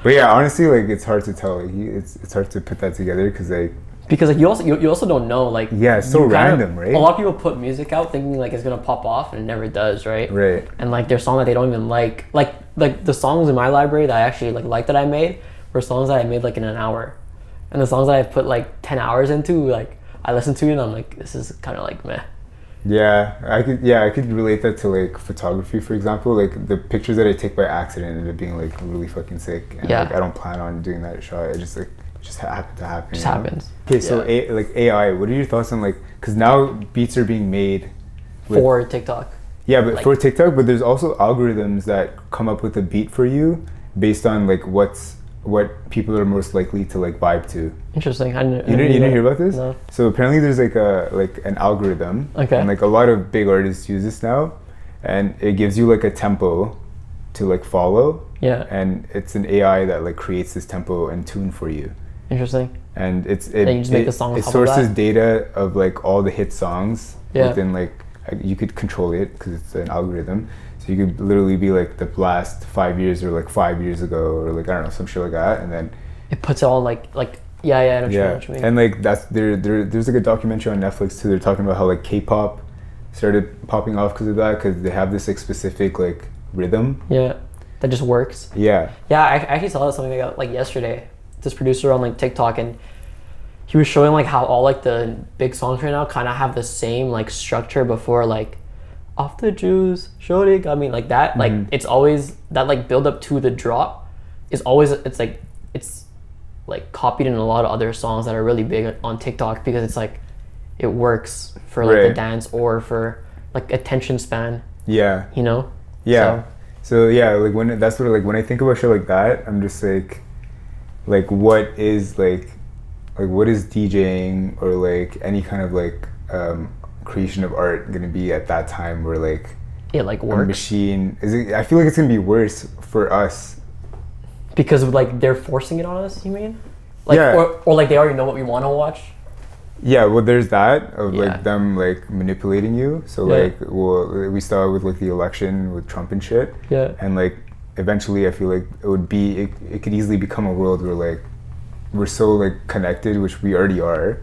But yeah, honestly, like it's hard to tell. Like, it's hard to put that together because like you also don't know, like, yeah, it's so random, right? A lot of people put music out thinking like it's gonna pop off and it never does, right? Right. And like there's songs that they don't even like the songs in my library that I actually like that I made were songs that I made like in an hour, and the songs that I put like 10 hours into, like I listen to it and I'm like, this is kind of like meh. Yeah, I could relate that to like photography, for example. Like the pictures that I take by accident ended up being like really fucking sick, and like I don't plan on doing that shot. It just happened to happen. Just happens. Okay, so like AI, what are your thoughts on like, because now beats are being made for TikTok. Yeah, but like, for TikTok, but there's also algorithms that come up with a beat for you based on like what people are most likely to like vibe to. Interesting. You didn't hear about this? No. So apparently there's like an algorithm, and like a lot of big artists use this now, and it gives you like a tempo to like follow. Yeah. And it's an AI that like creates this tempo and tune for you. Interesting. And it just make the song it sources data of like all the hit songs within like, you could control it because it's an algorithm. So you could literally be like the last 5 years or like 5 years ago or like, I don't know, some shit like that, and then it puts it all like yeah, I know what you mean. And like that's there's like a documentary on Netflix too. They're talking about how like K-pop started popping off because of that, because they have this like specific like rhythm. Yeah, that just works. Yeah. Yeah, I actually saw something like yesterday. This producer on like TikTok, and he was showing like how all like the big songs right now kind of have the same like structure before, like off the juice, shorty got me, like that. Like it's always that like build up to the drop is always it's like copied in a lot of other songs that are really big on TikTok, because it's like it works for like the dance or for like attention span. Yeah. You know? Yeah. So yeah, like when that's what like when I think about shit like that, I'm just like what is DJing or like any kind of like creation of art gonna be at that time where like it like works? A machine I feel like it's gonna be worse for us because like they're forcing it on us, you mean? Like or like they already know what we want to watch? Yeah, well there's that of like them like manipulating you. So like we saw with like the election with Trump and shit. Yeah. And like eventually I feel like it could easily become a world where like we're so like connected, which we already are,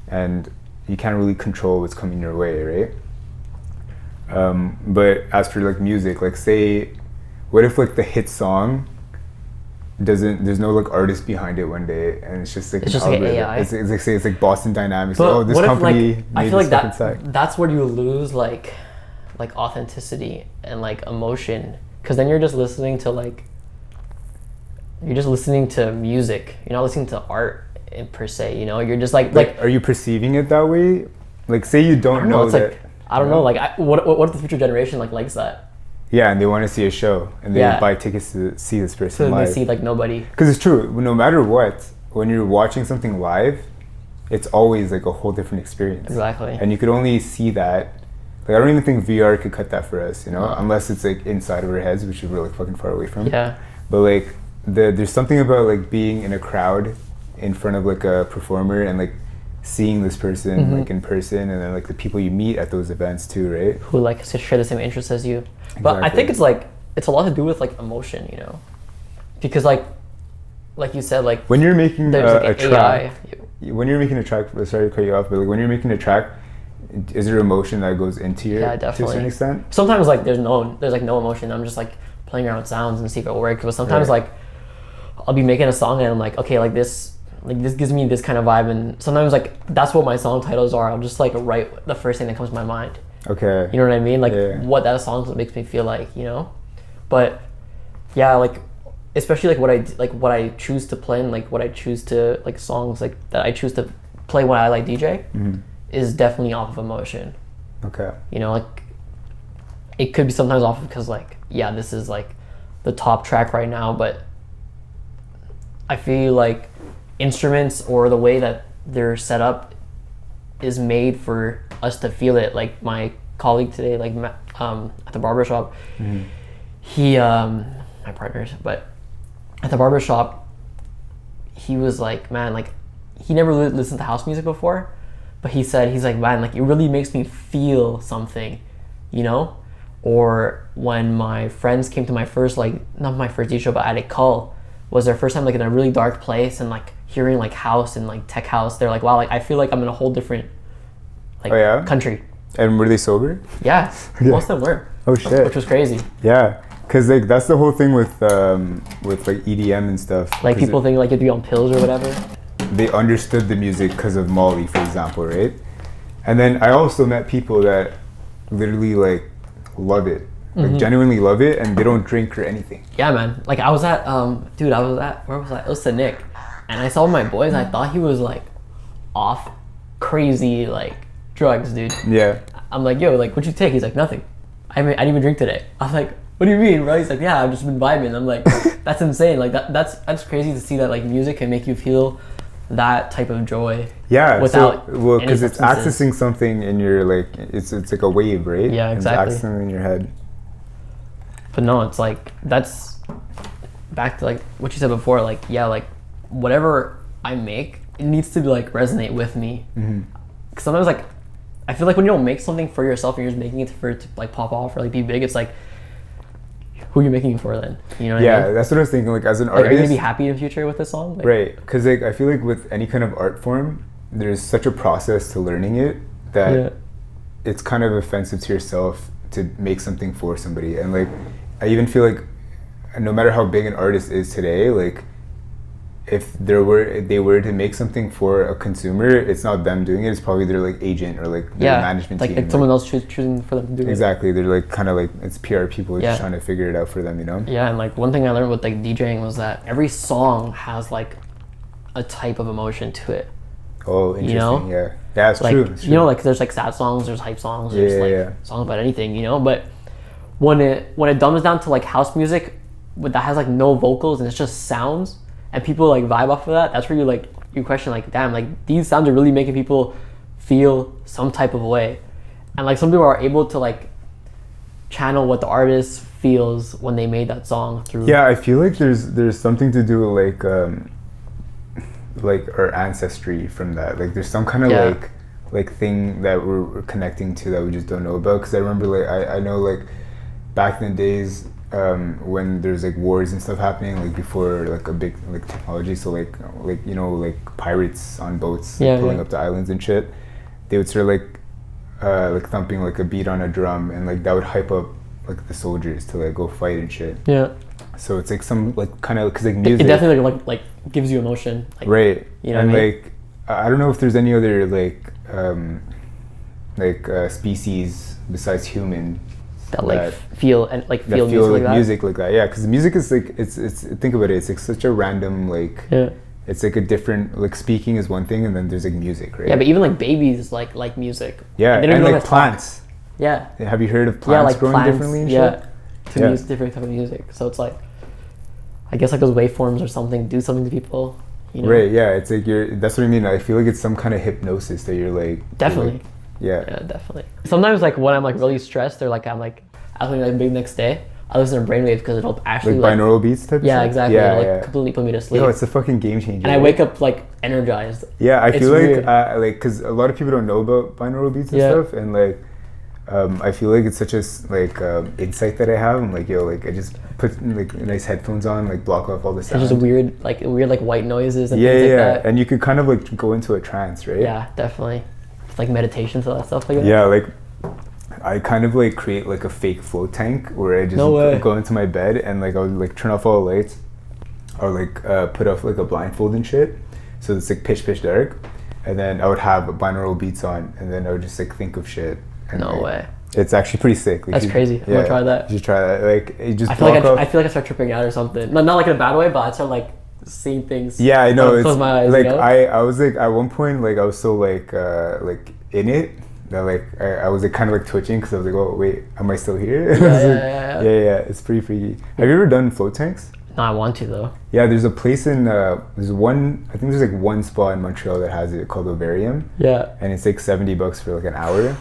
and you can't really control what's coming your way, right? But as for like music, like say, what if like the hit song there's no like artist behind it one day, and it's just like it's just like AI. It's like say it's like Boston Dynamics. But like, this company if, like, I feel like that's where you lose like authenticity and like emotion, because then you're just listening to music. You're not listening to art per se, you know? You're just like are you perceiving it that way? Like say you don't know that. Like, I don't know. Like what if the future generation like likes that? Yeah, and they want to see a show, and they buy tickets to see this person live. So they see like nobody. Because it's true. No matter what, when you're watching something live, it's always like a whole different experience. Exactly. And you could only see that. Like I don't even think VR could cut that for us, you know, unless it's like inside of our heads, which is really fucking far away from. Yeah. But like there's something about like being in a crowd in front of like a performer and like seeing this person like in person, and then like the people you meet at those events too, right? Who like share the same interests as you. But I think it's a lot to do with like emotion, you know, because like you said, like when you're making a track, sorry to cut you off, but like when you're making a track, is there emotion that goes into your definitely to a certain extent? Sometimes like there's like no emotion. I'm just like playing around with sounds and see if it works. But sometimes like I'll be making a song and I'm like, okay, like this gives me this kind of vibe, and sometimes like that's what my song titles are. I'll just like write the first thing that comes to my mind. Okay. You know what I mean? Like what that song makes me feel like, you know? But yeah, like especially like what I choose to play, and like what I choose to like songs like that I choose to play when I like DJ is definitely off of emotion. Okay. You know, like it could be sometimes off because like this is like the top track right now, but I feel like instruments or the way that they're set up is made for us to feel it. Like my colleague today, like at the barbershop, he my partners, but at the barbershop he was like, man, like he never listened to house music before, but he's like, man, like it really makes me feel something, you know. Or when my friends came to my first, like, not my first DJ show, but at a call, was their first time like in a really dark place and like hearing like house and like tech house, they're like, wow, like I feel like I'm in a whole different like country. And were they sober? Yeah, most of them were. Oh shit. Which was crazy. Yeah, because like that's the whole thing with like EDM and stuff. Like people think like you have to be on pills or whatever. They understood the music because of Molly, for example, right? And then I also met people that literally like love it, like genuinely love it, and they don't drink or anything. Yeah, man. Like I was at where was I? It was the Nick, and I saw my boys. I thought he was like off crazy like drugs, dude. Yeah. I'm like, yo, like what'd you take? He's like, nothing. I didn't even drink today. I was like, what do you mean, bro? He's like, yeah, I've just been vibing. I'm like, that's insane. Like that's crazy to see that like music can make you feel that type of joy. Yeah, without because it's accessing something in your like it's like a wave, right? Yeah, exactly. It's accessing in your head. But no, it's like that's back to like what you said before. Like yeah, like whatever I make, it needs to be like resonate with me. Because sometimes like I feel like when you don't make something for yourself and you're just making it for it to like pop off or like be big, it's like, who are you making it for then? You know what I mean? That's what I was thinking. Like as an like, artist, are you gonna be happy in the future with this song? Like, right? Because like I feel like with any kind of art form, there's such a process to learning it that it's kind of offensive to yourself to make something for somebody. And like I even feel like no matter how big an artist is today, like if they were to make something for a consumer, it's not them doing it, it's probably their like agent or like their management like team. Like someone else choosing for them to do it. Exactly. They're like kind of like it's PR people just trying to figure it out for them, you know? Yeah, and like one thing I learned with like DJing was that every song has like a type of emotion to it. Oh, interesting. You know? Yeah, it's like, true. It's true. You know, like there's like sad songs, there's hype songs, there's like songs about anything, you know? But when it dumbs down to like house music that has like no vocals and it's just sounds, and people like vibe off of that, that's where you question like, damn, like these sounds are really making people feel some type of way. And like some people are able to like channel what the artist feels when they made that song through. Yeah, I feel like there's something to do with like our ancestry from that. Like there's some kind of like thing that we're connecting to that we just don't know about. Because I remember like I know like back in the days, when there's like wars and stuff happening, like before like a big like technology, so like you know like pirates on boats pulling up the islands and shit, they would sort of like thumping like a beat on a drum, and like that would hype up like the soldiers to like go fight and shit. Yeah. So it's like some like kind of because like music. It definitely like gives you emotion. Like, right. You know and what I mean? like I don't know if there's any other species besides human that feel music like that. Yeah, because music is like it's think about it, it's like such a random like it's like a different like speaking is one thing, and then there's like music, right? Yeah, but even like babies like music. Yeah, and like plants. Talk. Yeah. Have you heard of plants growing plants, differently and shit? To use different type of music. So it's like I guess like those waveforms or something do something to people. You know? Right. Yeah. It's like that's what I mean. I feel like it's some kind of hypnosis that you're like definitely. Like, yeah, definitely. Sometimes like when I'm like really stressed or like I'm like after like big next day, I listen to brainwave because it'll actually like binaural beats type. Yeah, stuff? exactly. It'll completely put me to sleep. Yo, it's a fucking game changer. And I wake up like energized. Yeah, I feel like because a lot of people don't know about binaural beats and stuff, and like I feel like it's such a like insight that I have. I'm like, yo, like I just put like nice headphones on, like block off all the sound. It's just weird like white noises and things like that. And you could kind of like go into a trance, right? Yeah, definitely. It's like meditation, so that stuff like that. Yeah, like I kind of like create like a fake float tank where I just go into my bed and like I would like turn off all the lights or like put off like a blindfold and shit, so it's like pitch dark, and then I would have binaural beats on, and then I would just like think of shit. And, no way. It's actually pretty sick. Like, that's crazy. I'm gonna try that. You should try that. Like you just. I feel like I start tripping out or something. Not like in a bad way, but I start like seeing things. Yeah, I know. It's close my eyes, like you know? I was like at one point like I was so like in it that like I was like kind of like twitching because I was like, oh wait, am I still here? Yeah. It's pretty freaky. Have you ever done float tanks? No, I want to though. Yeah, there's a place in there's one, I think there's like one spot in Montreal that has it called Ovarium. Yeah. And it's like $70 for like an hour.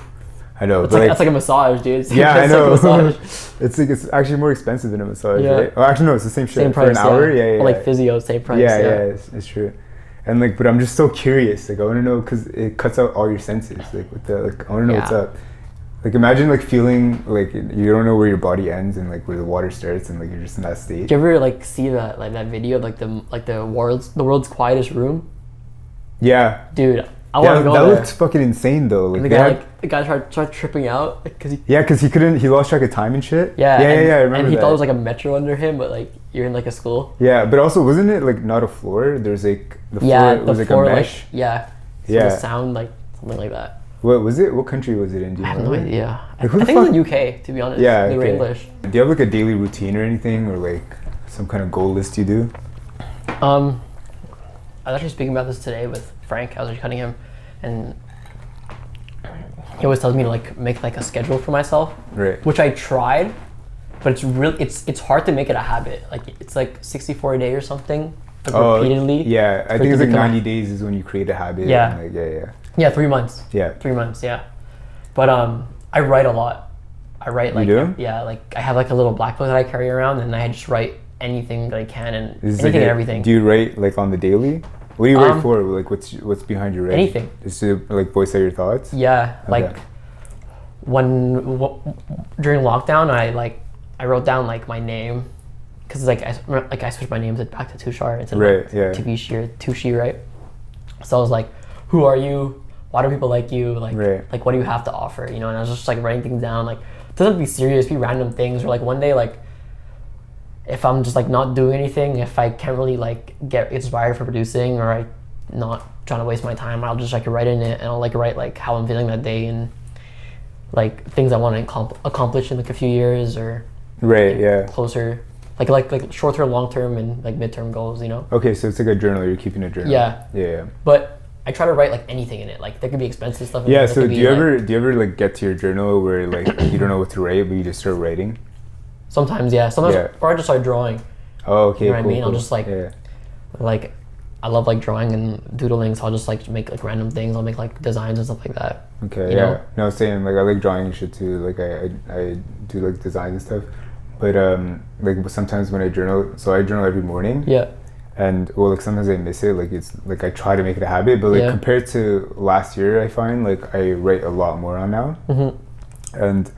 I know. It's that's like a massage, dude. I know. Like it's actually more expensive than a massage, right? Oh, actually no, it's the same shit. Same price, for an hour. Yeah. Or like physio, same price. Yeah, it's true. And like, but I'm just so curious. Like, I want to know because it cuts out all your senses. Like, with the like, I want to know what's up. Like, imagine like feeling like you don't know where your body ends and like where the water starts, and like you're just in that state. Do you ever like see that video of like the world's quietest room? Yeah, dude, I want to go that there. looks fucking insane though. Like, and the guy started tripping out because he lost track of time and shit. Yeah, I remember and he that. thought it was like a metro under him, but like you're in like a school. Yeah, but also wasn't it like not a floor? There's like the floor was like a mesh. Like, so the sound like something like that. What was it? What country was it in? Do you I have no idea. Like, I think it was in the UK, to be honest. Yeah, they were English. Do you have like a daily routine or anything, or like some kind of goal list you do? I was actually speaking about this today with Frank. I was cutting him, and he always tells me to like make like a schedule for myself. Right. Which I tried, but it's hard to make it a habit. Like it's like 64 a day or something. Like repeatedly. Yeah, I think it's like 90 days is when you create a habit. Yeah. And like, yeah, 3 months. Yeah. 3 months, yeah. But I write a lot. I write like, you do? Yeah, like I have like a little black book that I carry around, and I just write anything that I can and anything like and everything. Do you write like on the daily? What do you write for? Like what's behind your writing? Anything. Just to like voice out your thoughts? Yeah, okay. Like during lockdown, I wrote down like my name, because like I switched my name back to Tushar instead of Tushi, right? So I was like, who are you? Why do people like you? Like like what do you have to offer? You know, and I was just like writing things down. Like it doesn't have to be serious, be random things, or like one day like if I'm just like not doing anything, if I can't really like get inspired for producing, or I not trying to waste my time, I'll just like write in it, and I'll like write like how I'm feeling that day and like things I want to accomplish in like a few years, or closer, like short-term, long-term, and like mid-term goals, you know. Okay, so it's like a journal. You're keeping a journal. Yeah. But I try to write like anything in it. Like there could be expensive stuff. Yeah. So do you ever like get to your journal where like you don't know what to write, but you just start writing? Sometimes, yeah. Or I just start drawing. Oh, okay. You know what I mean? I'll just like I love like drawing and doodling, so I'll just like make like random things. I'll make like designs and stuff like that. Okay. You know? No, same. Like I like drawing and shit too. Like I do like designs and stuff. But like sometimes when I journal, so I journal every morning. Yeah. And well, like sometimes I miss it. Like it's like I try to make it a habit, but like compared to last year, I find like I write a lot more on now. Mm-hmm. And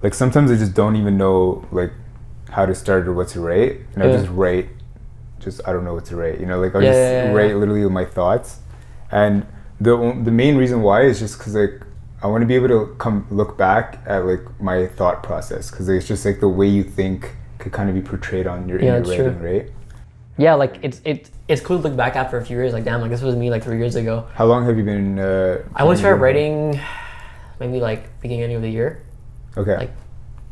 like sometimes I just don't even know like how to start or what to write, and I just write. I don't know what to write. You know, like I'll just write literally with my thoughts. And the main reason why is just because like I want to be able to look back at like my thought process, because it's just like the way you think could kind of be portrayed on your writing, true. Right? Yeah, like it's cool to look back after a few years. Like damn, like this was me like 3 years ago. How long have you been? I only started writing maybe like beginning of the year. Okay. Like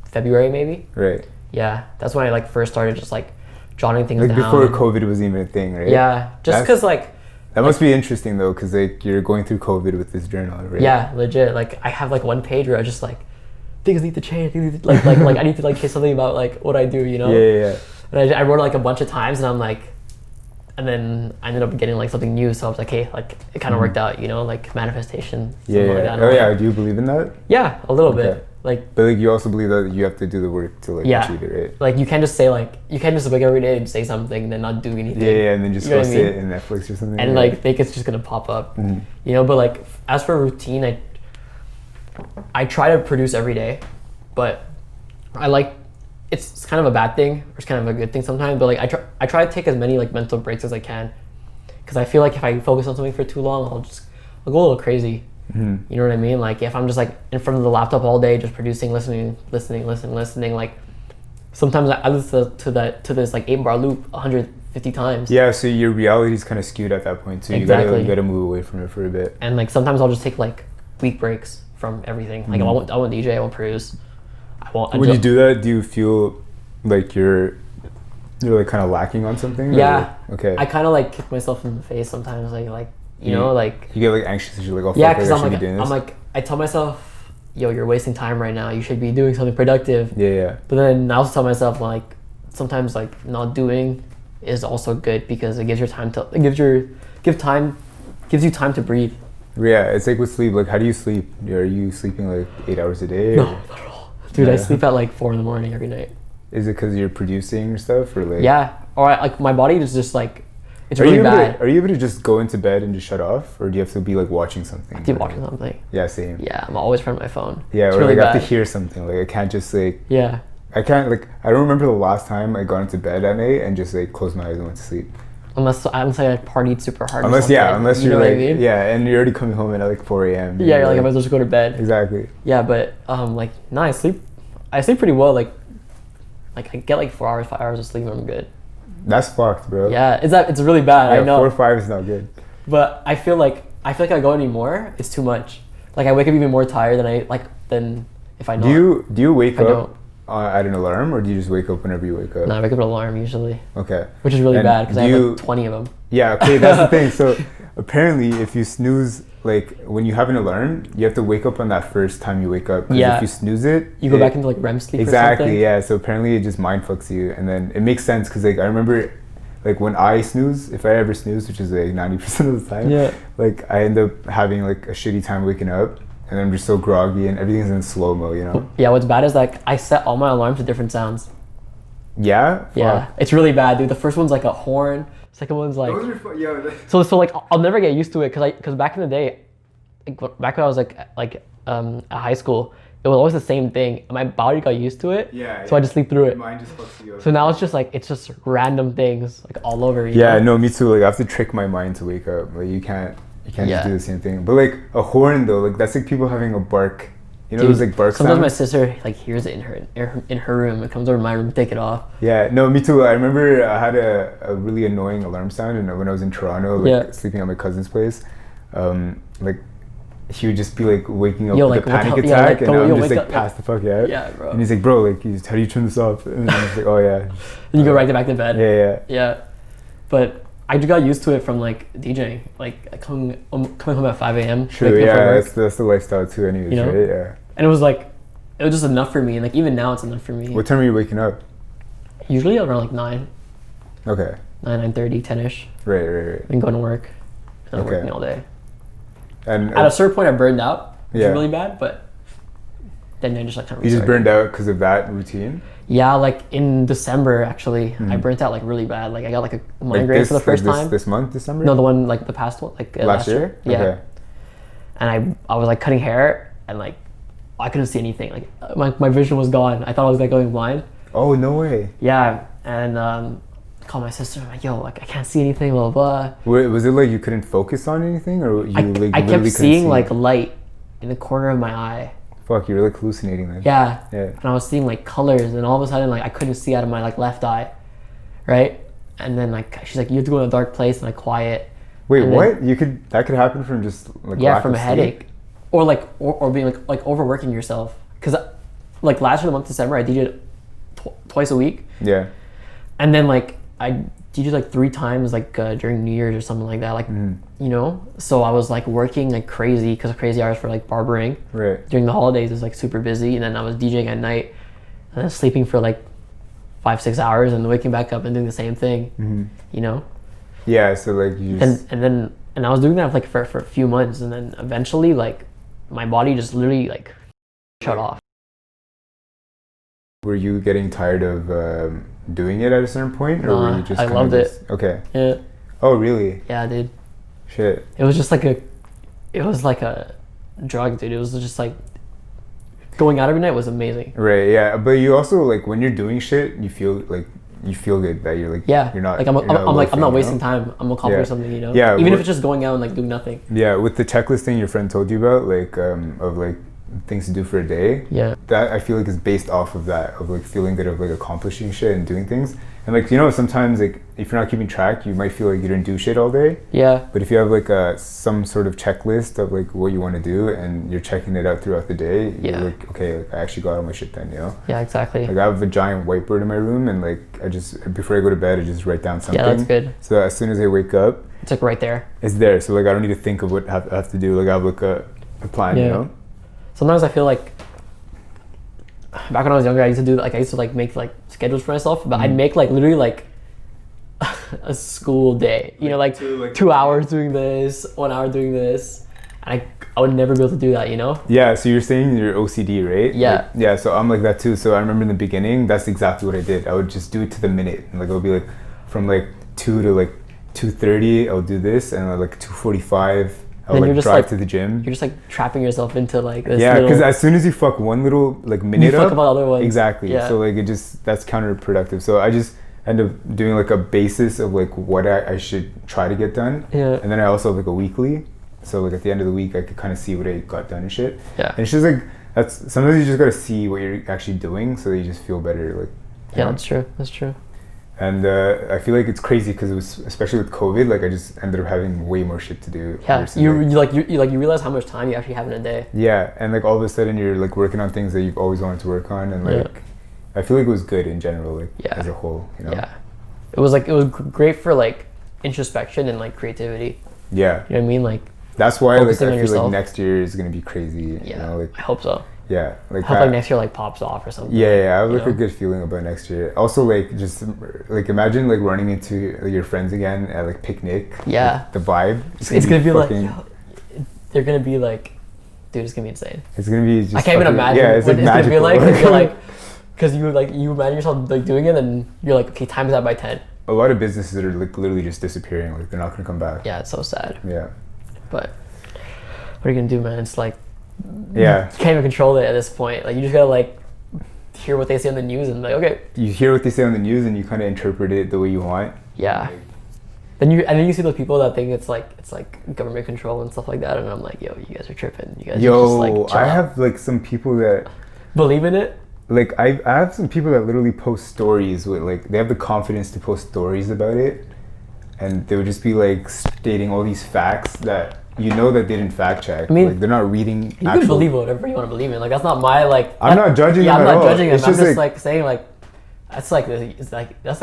February maybe. Right. Yeah, that's when I like first started just like jotting things like down. Before COVID was even a thing, right? Yeah, just because like. That must be interesting though, because like you're going through COVID with this journal, right? Yeah, legit. Like I have like one page where I just like things need to change. Like I need to like say something about like what I do, you know? Yeah. And I wrote it like a bunch of times, and I'm like, and then I ended up getting like something new. So I was like, hey, like it kind of worked out, you know, like manifestation. Yeah. Like that. Oh yeah. Do you believe in that? Yeah, a little bit. Like, but like you also believe that you have to do the work to like achieve it, right? Like you can't just say like you can't just wake up every day and say something and then not do anything. Yeah, and then just go sit in Netflix or something. And like think it's just gonna pop up, you know. But like as for routine, I try to produce every day, but I like it's kind of a bad thing or it's kind of a good thing sometimes. But like I try to take as many like mental breaks as I can, because I feel like if I focus on something for too long, I'll go a little crazy. You know what I mean? Like if I'm just like in front of the laptop all day, just producing, listening, like sometimes I listen to this like 8-bar loop 150 times. Yeah, so your reality is kind of skewed at that point too. Exactly. You gotta move away from it for a bit. And like sometimes I'll just take like week breaks from everything. Like I won't DJ, I won't produce. When you do that, do you feel like you're like kind of lacking on something? Yeah. Or, okay. I kind of like kick myself in the face sometimes, like. You know, like you get like anxious and you're like, oh, yeah, because I'm like, I tell myself, yo, you're wasting time right now. You should be doing something productive. Yeah. But then I also tell myself like, sometimes like not doing is also good, because it gives you time to breathe. Yeah, it's like with sleep. Like, how do you sleep? Are you sleeping like 8 hours a day? No, not at all. Dude, I sleep at like 4 a.m. every night. Is it because you're producing stuff or like? Yeah, or like my body is just like. It's really bad. Are you able to just go into bed and just shut off, or do you have to be like watching something? I have to be watching something. Yeah, same. Yeah, I'm always in front of my phone. Yeah, it's or really like I have bad. to hear something. Like I can't just like. Yeah. I can't like. I don't remember the last time I got into bed at night and just like closed my eyes and went to sleep. Unless I partied super hard. Unless you you're know like what I mean? yeah, and you're already coming home at like 4 a.m. Yeah, you're like I might as well just go to bed. Exactly. Yeah, but like no, I sleep pretty well. Like I get like 4 hours, 5 hours of sleep and I'm good. That's fucked, bro. Yeah, it's really bad. Yeah, I know. 4 or 5 is not good. But I feel like if I go anymore, it's too much. Like I wake up even more tired than if I don't. Do you wake up at an alarm, or do you just wake up whenever you wake up? No, I wake up at an alarm usually. Okay. Which is really bad because I have like 20 of them. Yeah, okay, that's the thing. So apparently if you snooze, like when you have an alarm, you have to wake up on that first time you wake up. Yeah. If you snooze it, you go back into like REM sleep exactly, or something. yeah. So apparently it just mind fucks you. And then it makes sense because like I remember like when I snooze, if I ever snooze, which is like 90% of the time, like I end up having like a shitty time waking up. And I'm just so groggy and everything's in slow-mo, you know? Yeah, what's bad is like I set all my alarms to different sounds. Yeah? Yeah, it's really bad, dude. The first one's like a horn. Second one's like... Those are fun, yeah. So like I'll never get used to it because back in the day, like, back when I was at high school, it was always the same thing. My body got used to it, so I just sleep through it. Mine just fucks you up. So now it's just random things like all over. You yeah, know? No, me too. Like I have to trick my mind to wake up. Like you can't just do the same thing. But like a horn though, like that's like people having a bark. You know, those like bark sometimes sounds? my sister like hears it in her room and comes over to my room to take it off. Yeah, no, me too. I remember I had a really annoying alarm sound, and when I was in Toronto, like sleeping at my cousin's place, like he would just be like waking up with a panic attack, and I'm just like passed the fuck out. Yeah, bro. And he's like, bro, like, how do you turn this off? And I'm just like, oh yeah. And you go right back to bed. Yeah. But I just got used to it from like DJing, like coming home at 5 a.m. True, yeah, that's the lifestyle too, anyways, you know? Right? Yeah. And it was just enough for me, and like even now it's enough for me. What time are you waking up? Usually around like 9. Okay. 9:30, 10ish. Right. And going to work. And I'm working all day. And at a certain point, I burned out. It was really bad, but then I just like kind of. You just burned out because of that routine? Yeah, like in December actually, I burnt out like really bad. Like I got like a migraine for the first time. This month, December? No, the one like the past one, like last year. Yeah. Okay. And I was like cutting hair, and like I couldn't see anything. Like my vision was gone. I thought I was like going blind. Oh no way. Yeah, and called my sister. I'm like, yo, like I can't see anything. Blah blah. Wait, was it like you couldn't focus on anything, or you I kept seeing like light in the corner of my eye. Fuck, you were like hallucinating then. Yeah. And I was seeing like colors, and all of a sudden like I couldn't see out of my like left eye, right? And then like she's like, you have to go in a dark place and like quiet. Wait, what? That could happen from just like from a headache, or being like overworking yourself. Cause like last year, the month of December, I DJed twice a week. Yeah. And then like I DJed like 3 times like during New Year's or something like that. Like you know, so I was like working like crazy because of crazy hours for like barbering. Right. During the holidays, it was like super busy, and then I was DJing at night, and then sleeping for like 5-6 hours, and waking back up and doing the same thing. You know. Yeah. So like you just... and I was doing that like for a few months, and then eventually like my body just literally like shut off. Were you getting tired of doing it at a certain point, or were you just? I loved it. Okay. Yeah. Oh really? Yeah, dude. Shit. It was just like a drug, dude. It was just like going out every night was amazing. Right. Yeah, but you also like when you're doing shit, you feel good that you're like you're not like I'm not wasting time. I'm accomplishing something, you know. Yeah. Even if it's just going out and like doing nothing. Yeah, with the checklist thing your friend told you about, like of like things to do for a day. Yeah. That I feel like is based off of that, of like feeling good, of like accomplishing shit and doing things. And like, you know, sometimes like if you're not keeping track, you might feel like you didn't do shit all day. Yeah. But if you have like some sort of checklist of like what you want to do, and you're checking it out throughout the day, you're like, okay, like I actually got all my shit done, you know? Yeah, exactly. Like I have a giant whiteboard in my room, and like before I go to bed, I just write down something. Yeah, that's good. So as soon as I wake up, it's like right there. It's there. So like I don't need to think of what I have to do. Like I have like a plan, you know? Sometimes I feel like back when I was younger, I used to like make like schedules for myself, but I'd make like literally like a school day, you know, like 2 hours doing this, 1 hour doing this. And I would never be able to do that, you know? Yeah, so you're saying you're OCD, right? Yeah. Like, yeah, so I'm like that too. So I remember in the beginning, that's exactly what I did. I would just do it to the minute. And like it would be like from like 2 to like 2:30 I'll do this, and at like 2:45 I'll Then like you're just, drive like- to the gym. You're just like trapping yourself into like this Yeah, little, because as soon as you fuck one little like you minute fuck up, about other ones. exactly. Yeah. So like that's counterproductive. So I just end up doing like a basis of like what I should try to get done. Yeah. And then I also have like a weekly. So like at the end of the week I could kind of see what I got done and shit. Yeah. And it's just like that's sometimes you just gotta see what you're actually doing so that you just feel better. Like you Yeah, know? that's true. That's true. And I feel like it's crazy because it was, especially with COVID, like I just ended up having way more shit to do. Yeah, versus, you realize how much time you actually have in a day. yeah, and like all of a sudden you're like working on things that you've always wanted to work on, and like I feel like it was good in general, like Yeah. as a whole, you know. Yeah, it was great for like introspection and like creativity. Yeah, You know what I mean? Like, that's why like I Focusing on feel yourself. like next year is gonna be crazy. yeah, You know, like I hope so. yeah, like I hope that. like next year like pops off or something. Yeah, I have like you a know? good feeling about next year. Also, like just like imagine like running into like, your friends again at like picnic. Yeah. Like, the vibe. It's gonna be fucking, like, they're gonna be like, dude, it's gonna be insane. it's gonna be just I can't even fucking- imagine Yeah, it's what like it's gonna be magical. like. You're like, because you imagine yourself like doing it, and you're like, okay, time is out by 10. a lot of businesses are like literally just disappearing. Like they're not gonna come back. Yeah, it's so sad. Yeah. But what are you gonna do, man? It's like, Yeah. you can't even control it at this point. Like, you just gotta like hear what they say on the news and like, okay, You hear what they say on the news and you kind of interpret it the way you want. yeah. Then you see those people that think it's like government control and stuff like that, and I'm like, yo, you guys are tripping. You guys Yo, are just like, chill I out. have like some people that Believe in it. like I have some people that literally post stories with like they have the confidence to post stories about it, and they would just be like stating all these facts that you know that they didn't fact check. I mean, like they're not reading. You can believe whatever you want to believe in. Like, that's not my like. I'm not judging Yeah, them I'm at not all. judging them. It's I'm just, just like- like saying like, that's like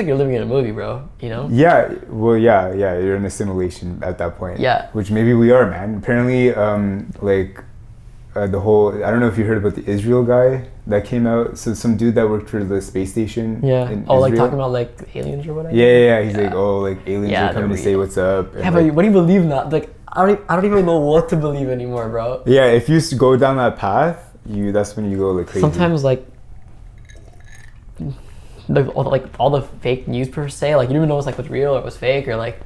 you're living in a movie, bro. You know? Yeah, well, yeah, you're in a simulation at that point. Yeah. Which maybe we are, man. Apparently, the whole, I don't know if you heard about the Israel guy that came out. So some dude that worked for the space station. Yeah. In Oh, like Israel. talking about like aliens or whatever. Yeah. He's like, Yeah. oh, like aliens Yeah, are coming they're to say real. what's up. And Yeah, but like, what do you believe now? Like, I don't even know what to believe anymore, bro. yeah, if you go down that path, that's when you go like crazy. Sometimes like all the fake news per se, like you don't even know what's like what's real or what's fake, or like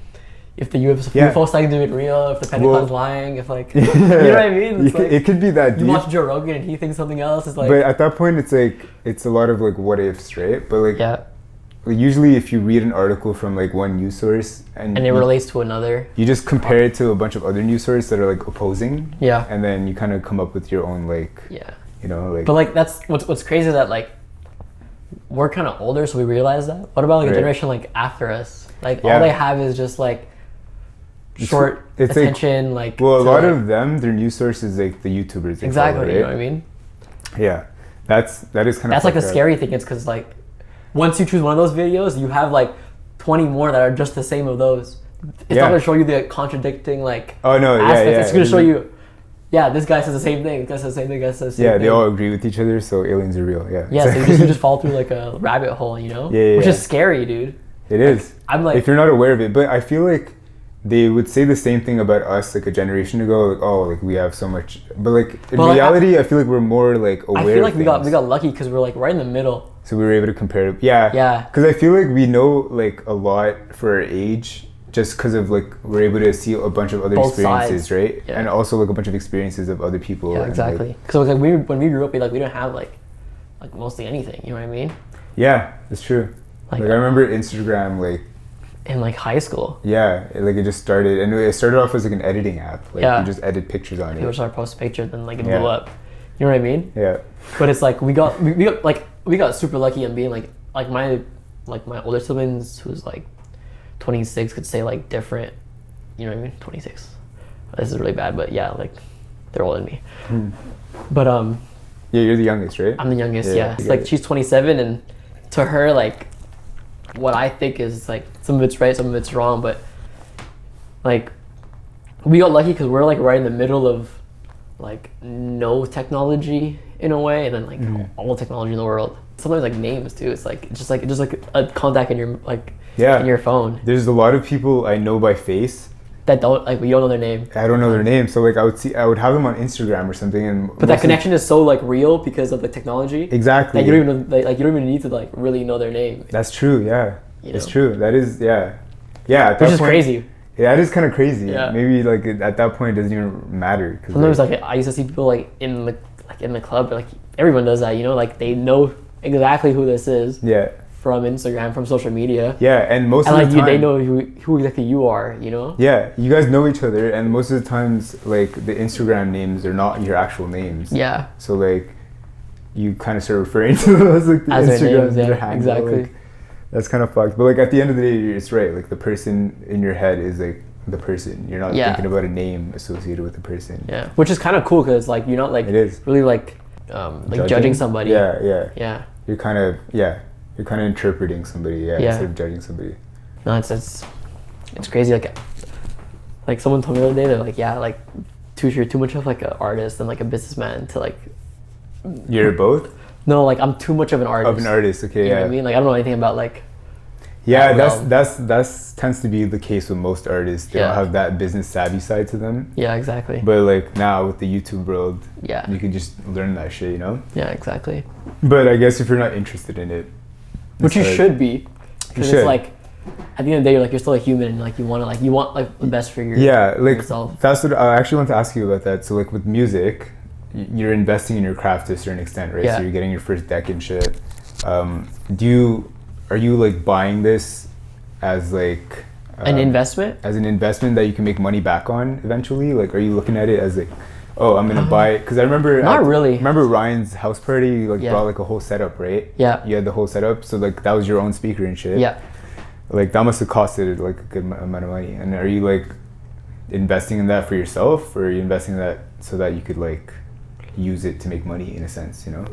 if the UFO sightings are real, if the Pentagon's lying, if like you know what I mean? It's like, it could be that you deep. watch Joe Rogan and he thinks something else. It's like, But at that point, it's like it's a lot of like what ifs, right? But like, yeah, like usually if you read an article from like one news source and it relates to another. you just compare it to a bunch of other news sources that are like opposing, Yeah, and then you kind of come up with your own like, yeah. you know, like. But like that's what's crazy is that like we're kind of older, so we realize that. What about like a Right. generation like after us? Like Yeah. all they have is just like short it's like- attention. Like well, a to, lot like- of them, their news sources like the YouTubers. they exactly. follow, You know right? what I mean? Yeah, that is kind of. That's like the scary thing. It's because like once you choose one of those videos, you have like 20 more that are just the same of those. It's Yeah. not gonna show you the contradicting like Oh no! aspects. Yeah. It's gonna show you. Yeah, this guy says the same thing. This guy says the same thing. This guy says the same Yeah, thing. they all agree with each other, so aliens are real. Yeah. Yeah, so you just fall through like a rabbit hole, you know? Yeah, Which yeah. is scary, dude. It is. I'm like, if you're not aware of it, but I feel like they would say the same thing about us like a generation ago. Like, oh, like we have so much, but like in But, like, reality, I feel like we're more like aware. I feel like of we got things. lucky because we're like right in the middle. So we were able to compare it. Yeah. Yeah. Because I feel like we know like a lot for our age, just because of like we're able to see a bunch of other Both experiences, sides. right? Yeah. And also like a bunch of experiences of other people. Yeah, and, exactly. like- Because like when we grew up, we didn't have like mostly anything. You know what I mean? yeah, that's true. Like- Like I remember Instagram, like In like high school, it just started, and it started off as like an editing app. Like Yeah. you just edit pictures on people it. started posting pictures, then like it Yeah. blew up. You know what I mean? Yeah. But it's like we got super lucky in being like my older siblings who's like 26 could say like different. You know what I mean? 26. This is really bad, but yeah, like they're older than me. But Yeah, you're the youngest, right? I'm the youngest. Yeah, Yeah, you it's get like it. she's 27, and to her, like, what I think is like some of it's right, some of it's wrong, but like we got lucky because we're like right in the middle of like no technology in a way, and then like all the technology in the world. Sometimes like names too. It's just like a contact in your Yeah. in your phone There's a lot of people I know by face. that don't like we don't know their name. I don't know their name, so like I would have them on Instagram or something, and But that connection is so like real because of the technology. exactly. That you don't even know, like you don't even need to like really know their name. That's true. Yeah, You it's know? true. That is, yeah. Yeah, at that which is point, crazy. Yeah, that is kind of crazy. Yeah. Maybe like at that point it doesn't even matter. Sometimes like I used to see people like in the club, like everyone does that, you know, like they know exactly who this is. Yeah. From Instagram, from social media. Yeah, and most and of like the time they know who exactly you are, you know. Yeah, you guys know each other, and most of the times like the Instagram names are not your actual names. Yeah. So like you kind of start referring to them as like the as Instagram, their their names, handle. exactly. Like, that's kind of fucked. But like at the end of the day, it's right. Like the person in your head is like the person. You're not thinking about a name associated with the person. Yeah, which is kind of cool because like you're not like it is really like judging somebody. Yeah. You're kind of interpreting somebody. Instead of judging somebody. No, it's crazy. Like someone told me the other day, they're like, yeah, like you're too much of like an artist and like a businessman to like. You're both? No, like I'm too much of an artist. Of an artist, okay, you know what I mean? Like I don't know anything about like. Yeah, that's tends to be the case with most artists. They don't have that business savvy side to them. Yeah, exactly. But like now with the YouTube world, yeah, you can just learn that shit, you know? Yeah, exactly. But I guess if you're not interested in it, which you should be, because it's like at the end of the day, you're still a human, and like you want the best for yourself. That's what I actually want to ask you about that. So like with music, you're investing in your craft to a certain extent, right? Yeah. So you're getting your first deck and shit. Are you like buying this as like an investment? As an investment that you can make money back on eventually? Like, are you looking at it as like, oh, I'm gonna buy it? Because I remember really. Remember Ryan's house party? You like brought like a whole setup, right? Yeah. You had the whole setup, so like that was your own speaker and shit. Yeah. Like that must have costed like a good amount of money. And are you like investing in that for yourself, or are you investing in that so that you could like use it to make money in a sense? You know.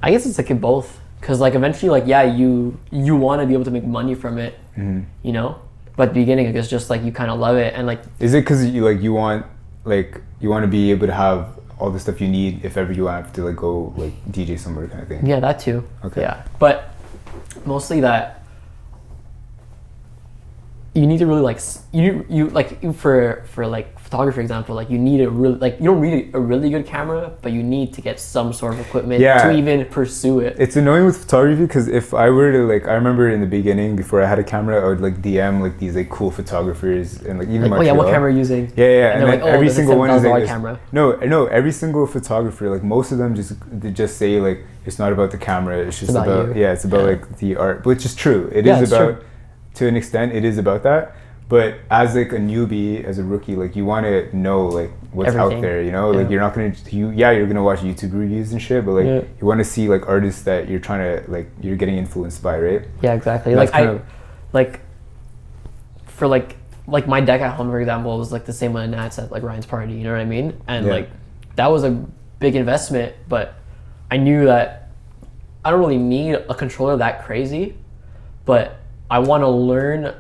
I guess it's like in both. Because like eventually like you want to be able to make money from it, you know, but at the beginning it's just like you kind of love it. And like, is it because you want to be able to have all the stuff you need if ever you have to like go like DJ somewhere kind of thing? Yeah, that too. Okay. Yeah, but mostly that you need to really like you like for like photography, for example, like you need a really like you don't need a really good camera, but you need to get some sort of equipment to even pursue it. It's annoying with photography because if I were to like, I remember in the beginning before I had a camera, I would like DM like these like cool photographers and like even like, Montreal. what camera are you using? Yeah, and then like, every single one is like camera. No, every single photographer, like most of them just say like it's not about the camera, it's just about it's about like the art, which is true. It is about true. To an extent, it is about that. But as like a newbie, as a rookie, like you want to know like what's out there, you know, like you're not gonna you're gonna watch YouTube reviews and shit, but like you want to see like artists that you're trying to like you're getting influenced by, right? Yeah, exactly. Like for my deck at home, for example, was like the same one Nat's at like Ryan's party, you know what I mean? And like that was a big investment, but I knew that I don't really need a controller that crazy, but I want to learn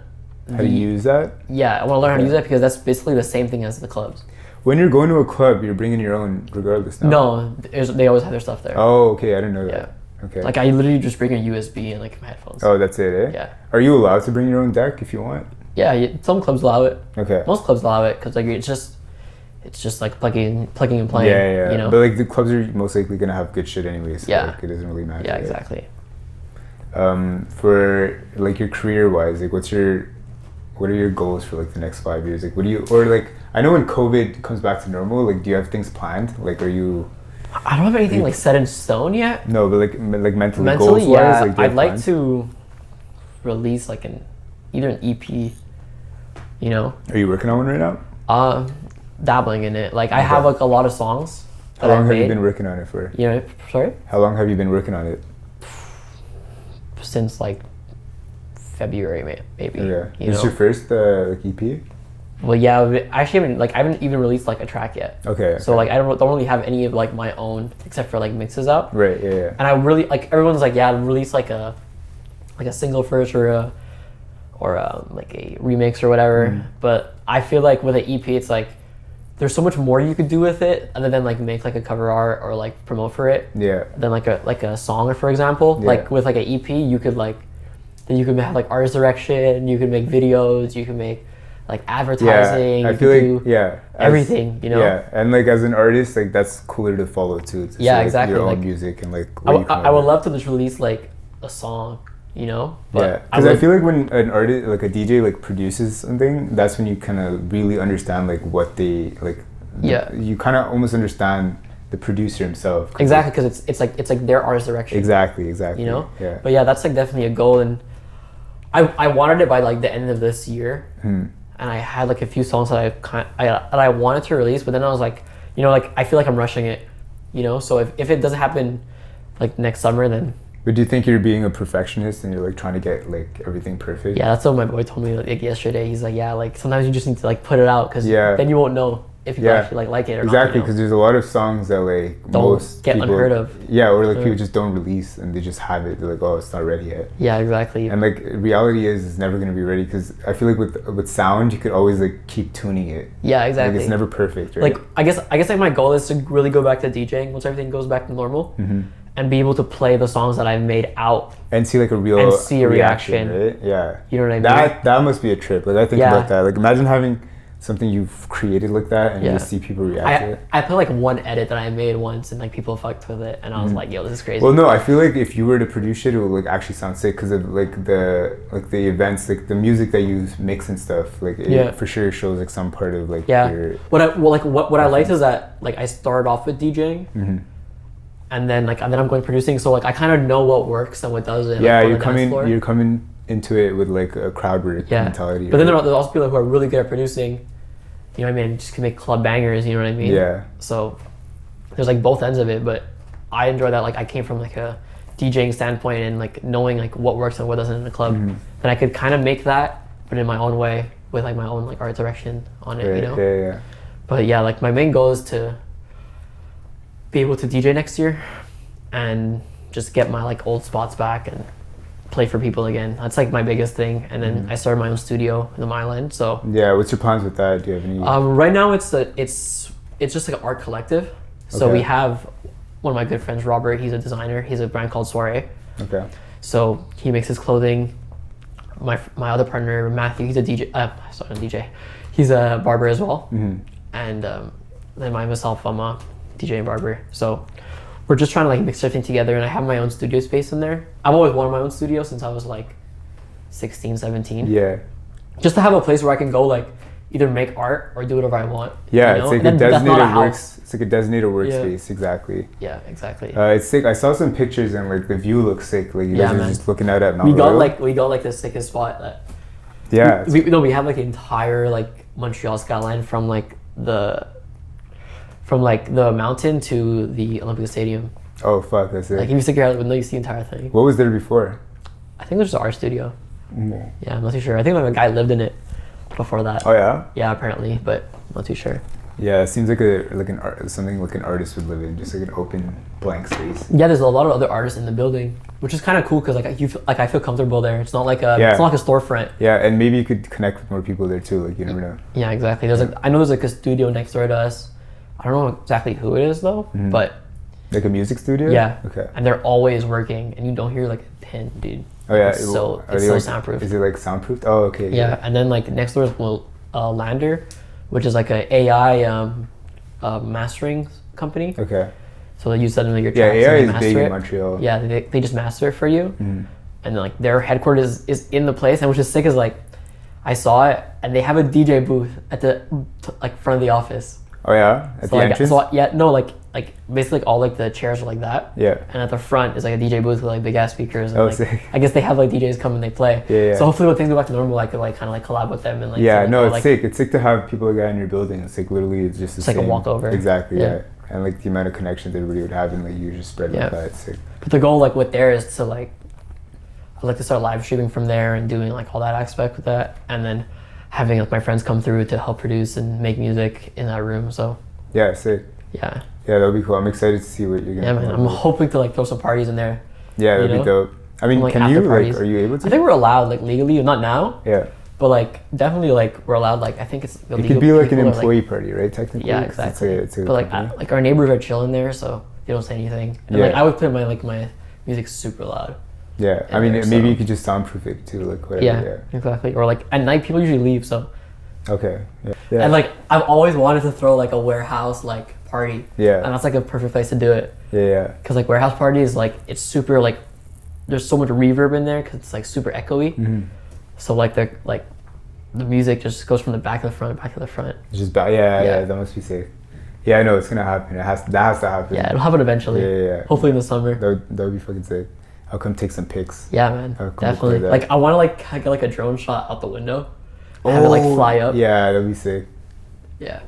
how to use that? Yeah, I want to learn how to use that because that's basically the same thing as the clubs. When you're going to a club, you're bringing your own regardless now? No, they always have their stuff there. Oh, okay, I didn't know that. Okay. Like I literally just bring a USB and like my headphones. Oh, that's it, eh? Yeah. Are you allowed to bring your own deck if you want? Yeah, some clubs allow it. Okay. Most clubs allow it because like it's just like plugging and playing. Yeah. You know? But like the clubs are most likely gonna have good shit anyways. So like, it doesn't really matter. Yeah, exactly. For like your career wise, like what are your goals for like the next 5 years? Like I know when COVID comes back to normal, like do you have things planned? Like I don't have anything like set in stone yet. No, but like mentally goals yeah, wise, like I'd like to release like either an EP, you know. Are you working on one right now? Dabbling in it. Like I have like a lot of songs. How long have you been working on it for? You know, sorry? How long have you been working on it? Since like February, maybe. Yeah. Is this your first like EP? Well, yeah. I haven't even released like a track yet. Okay. So like I don't really have any of like my own except for like mixes out. Right. Yeah. And I really like everyone's like release like a single first or like a remix or whatever. But I feel like with an EP, it's like there's so much more you could do with it other than like make like a cover art or like promote for it. Yeah. Than like a song, for example. Yeah. Like with like an EP, you could have like artist direction, you could make videos, you could make like advertising. Yeah, I feel like everything, you know. Yeah, and like as an artist, like that's cooler to follow too. To see, exactly. Your own like, music and like. I would love to just release like a song, you know. Yeah, because I feel like when an artist, like a DJ, like produces something, that's when you kind of really understand like what they like. You kind of almost understand the producer himself. Exactly, because it's like their artist direction. Exactly. You know. Yeah. But yeah, that's like definitely a goal, and I wanted it by like the end of this year, and I had like a few songs that I wanted to release, but then I was like, you know, like I feel like I'm rushing it, you know. So if it doesn't happen like next summer, then. But do you think you're being a perfectionist and you're like trying to get like everything perfect? Yeah, that's what my boy told me like yesterday. He's like, yeah, like sometimes you just need to like put it out because then you won't know if you actually like it or not. Exactly, because there's a lot of songs that like most get people, unheard of. Yeah, or like people just don't release and they just have it. They're like, oh, it's not ready yet. Yeah, exactly. And like reality is it's never gonna be ready because I feel like with sound you could always like keep tuning it. Yeah, exactly. Like it's never perfect, right? Like I guess like my goal is to really go back to DJing once everything goes back to normal. And be able to play the songs that I've made out and see like a real reaction, right? Yeah, you know what I mean. That must be a trip. Like I think about that. Like imagine having something you've created like that and you just see people react to it. I put like one edit that I made once and like people fucked with it and I was like, yo, this is crazy. Well, no, I feel like if you were to produce it would like actually sound sick because of like the events, like the music that you mix and stuff. Like it for sure shows like some part of like your. What I liked is that like I started off with DJing. And then I'm going producing, so like I kind of know what works and what doesn't. Yeah, like, you're coming into it with like a crowd work mentality. But then there's also people who are really good at producing. You know what I mean? Just can make club bangers. You know what I mean? Yeah. So there's like both ends of it, but I enjoy that. Like I came from like a DJing standpoint and like knowing like what works and what doesn't in the club. Then I could kind of make that, but in my own way with like my own like art direction on it. Right. You know? Yeah. But yeah, like my main goal is to be able to DJ next year and just get my like old spots back and play for people again. That's like my biggest thing. And then I started my own studio in the Myland. So yeah, what's your plans with that? Do you have any? Right now it's just like an art collective. So we have one of my good friends, Robert. He's a designer. He's a brand called Soiree. Okay. So he makes his clothing. My other partner Matthew, he's a DJ. Sorry, not DJ. He's a barber as well. And then myself, I'm a DJ and barber. So we're just trying to like mix everything together, and I have my own studio space in there. I've always wanted my own studio since I was like 16, 17. Yeah. Just to have a place where I can go like either make art or do whatever I want. Yeah, you know? it's like a designated it's like a designated workspace. Exactly. Yeah, exactly. It's sick. I saw some pictures and like the view looks sick. Like you guys are just looking out at Mount Royal. We got like the sickest spot that. Yeah. We have like the entire like Montreal skyline from like the mountain to the Olympic Stadium. Oh fuck, that's it. Like if you stick your head out the window, you see the entire thing. What was there before? I think there's an art studio. Yeah, I'm not too sure. I think like a guy lived in it before that. Oh yeah? Yeah, apparently, but I'm not too sure. Yeah, it seems like something like an artist would live in, just like an open blank space. Yeah, there's a lot of other artists in the building, which is kind of cool because like I feel comfortable there. It's not like it's not like a storefront. Yeah, and maybe you could connect with more people there too. Like you never know. Yeah, exactly. I know there's like a studio next door to us. I don't know exactly who it is though, but like a music studio. Yeah. Okay. And they're always working, and you don't hear like a pin, dude. Oh yeah. It's so soundproof. Is it like soundproofed? Oh okay. Yeah, and then like next door is Lander, which is like a AI mastering company. Okay. So you send them your tracks. Yeah, AI and is big in Montreal. Yeah, they just master it for you, and then like their headquarters is in the place, and which is sick is like, I saw it, and they have a DJ booth at the like front of the office. Oh yeah, at the entrance. Like basically like all like the chairs are like that. Yeah. And at the front is like a DJ booth with like big ass speakers. And, oh, like, sick. I guess they have like DJs come and they play. Yeah. So hopefully when things go back to normal, I could like kind of like collab with them and like. Yeah, like, no, it's like, sick. It's sick to have people like that in your building. It's like literally it's just the same. Like a walkover. Exactly. Yeah. And like the amount of connections everybody would have, and like you just spread like that. It's sick. But the goal like with there is to like, I'd like to start live streaming from there and doing like all that aspect with that, and then having like my friends come through to help produce and make music in that room. So. Yeah, sick. Yeah. Yeah, that'll be cool. I'm excited to see what you're gonna. Yeah, man. I'm hoping to like throw some parties in there. Yeah, that'd be dope. I mean, like, can you like? Are you able to? I think we're allowed like legally, not now. Yeah. But like definitely like we're allowed like I think it's illegal. It could be like an employee party, right? Technically. Yeah, exactly. It's a but like our neighbors are chilling there, so they don't say anything. And like I would put my music super loud. Yeah, I mean maybe you could just soundproof it too, like whatever. Yeah, exactly. Or like at night people usually leave, so. Okay. Yeah. And like I've always wanted to throw like a warehouse like party. Yeah. And that's like a perfect place to do it. Yeah. Because like warehouse parties like it's super like there's so much reverb in there because it's like super echoey. So like the music just goes from the back to the front, back to the front. It's just yeah, that must be sick. Yeah, I know it's gonna happen. That has to happen. Yeah, it'll happen eventually. Yeah. Hopefully in the summer. That would be fucking sick. I'll come take some pics. Yeah, man. Definitely. Like I want to like get like a drone shot out the window. Have it like fly up. Yeah, that'd be sick. Yeah.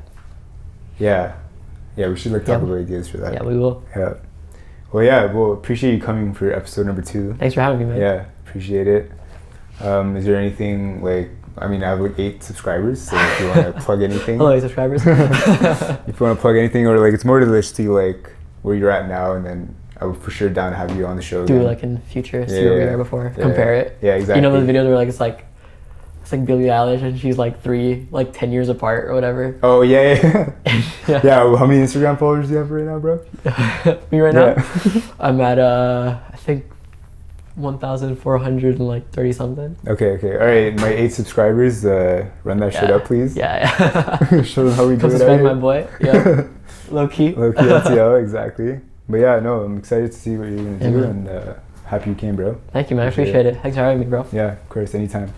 Yeah. Yeah, we should like talk about ideas for that. Yeah, we will. Yeah. Well, yeah. Well, appreciate you coming for episode number 2. Thanks for having me, man. Yeah, appreciate it. Is there anything like? I mean, I have like 8 subscribers, so if you want to plug anything. Hello, 8 subscribers. If you want to plug anything, or like it's more to just see like where you're at now, and then I would for sure down to have you on the show. Do like in future, see where we were before, compare it. Yeah, exactly. You know those videos where like it's like Billie Eilish and she's like 10 years apart or whatever. Oh yeah. Yeah. How many Instagram followers do you have right now, bro? Me right now? I'm at I think 1,430 something. Okay. All right, my 8 subscribers. Run that shit up, please. Yeah. Show them how we do Come it. subscribe, my boy. Yeah. Lowkey. MTL, exactly. But yeah, no, I'm excited to see what you're gonna do, and happy you came, bro. Thank you, man. I appreciate it. Thanks for having me, bro. Yeah, of course, anytime.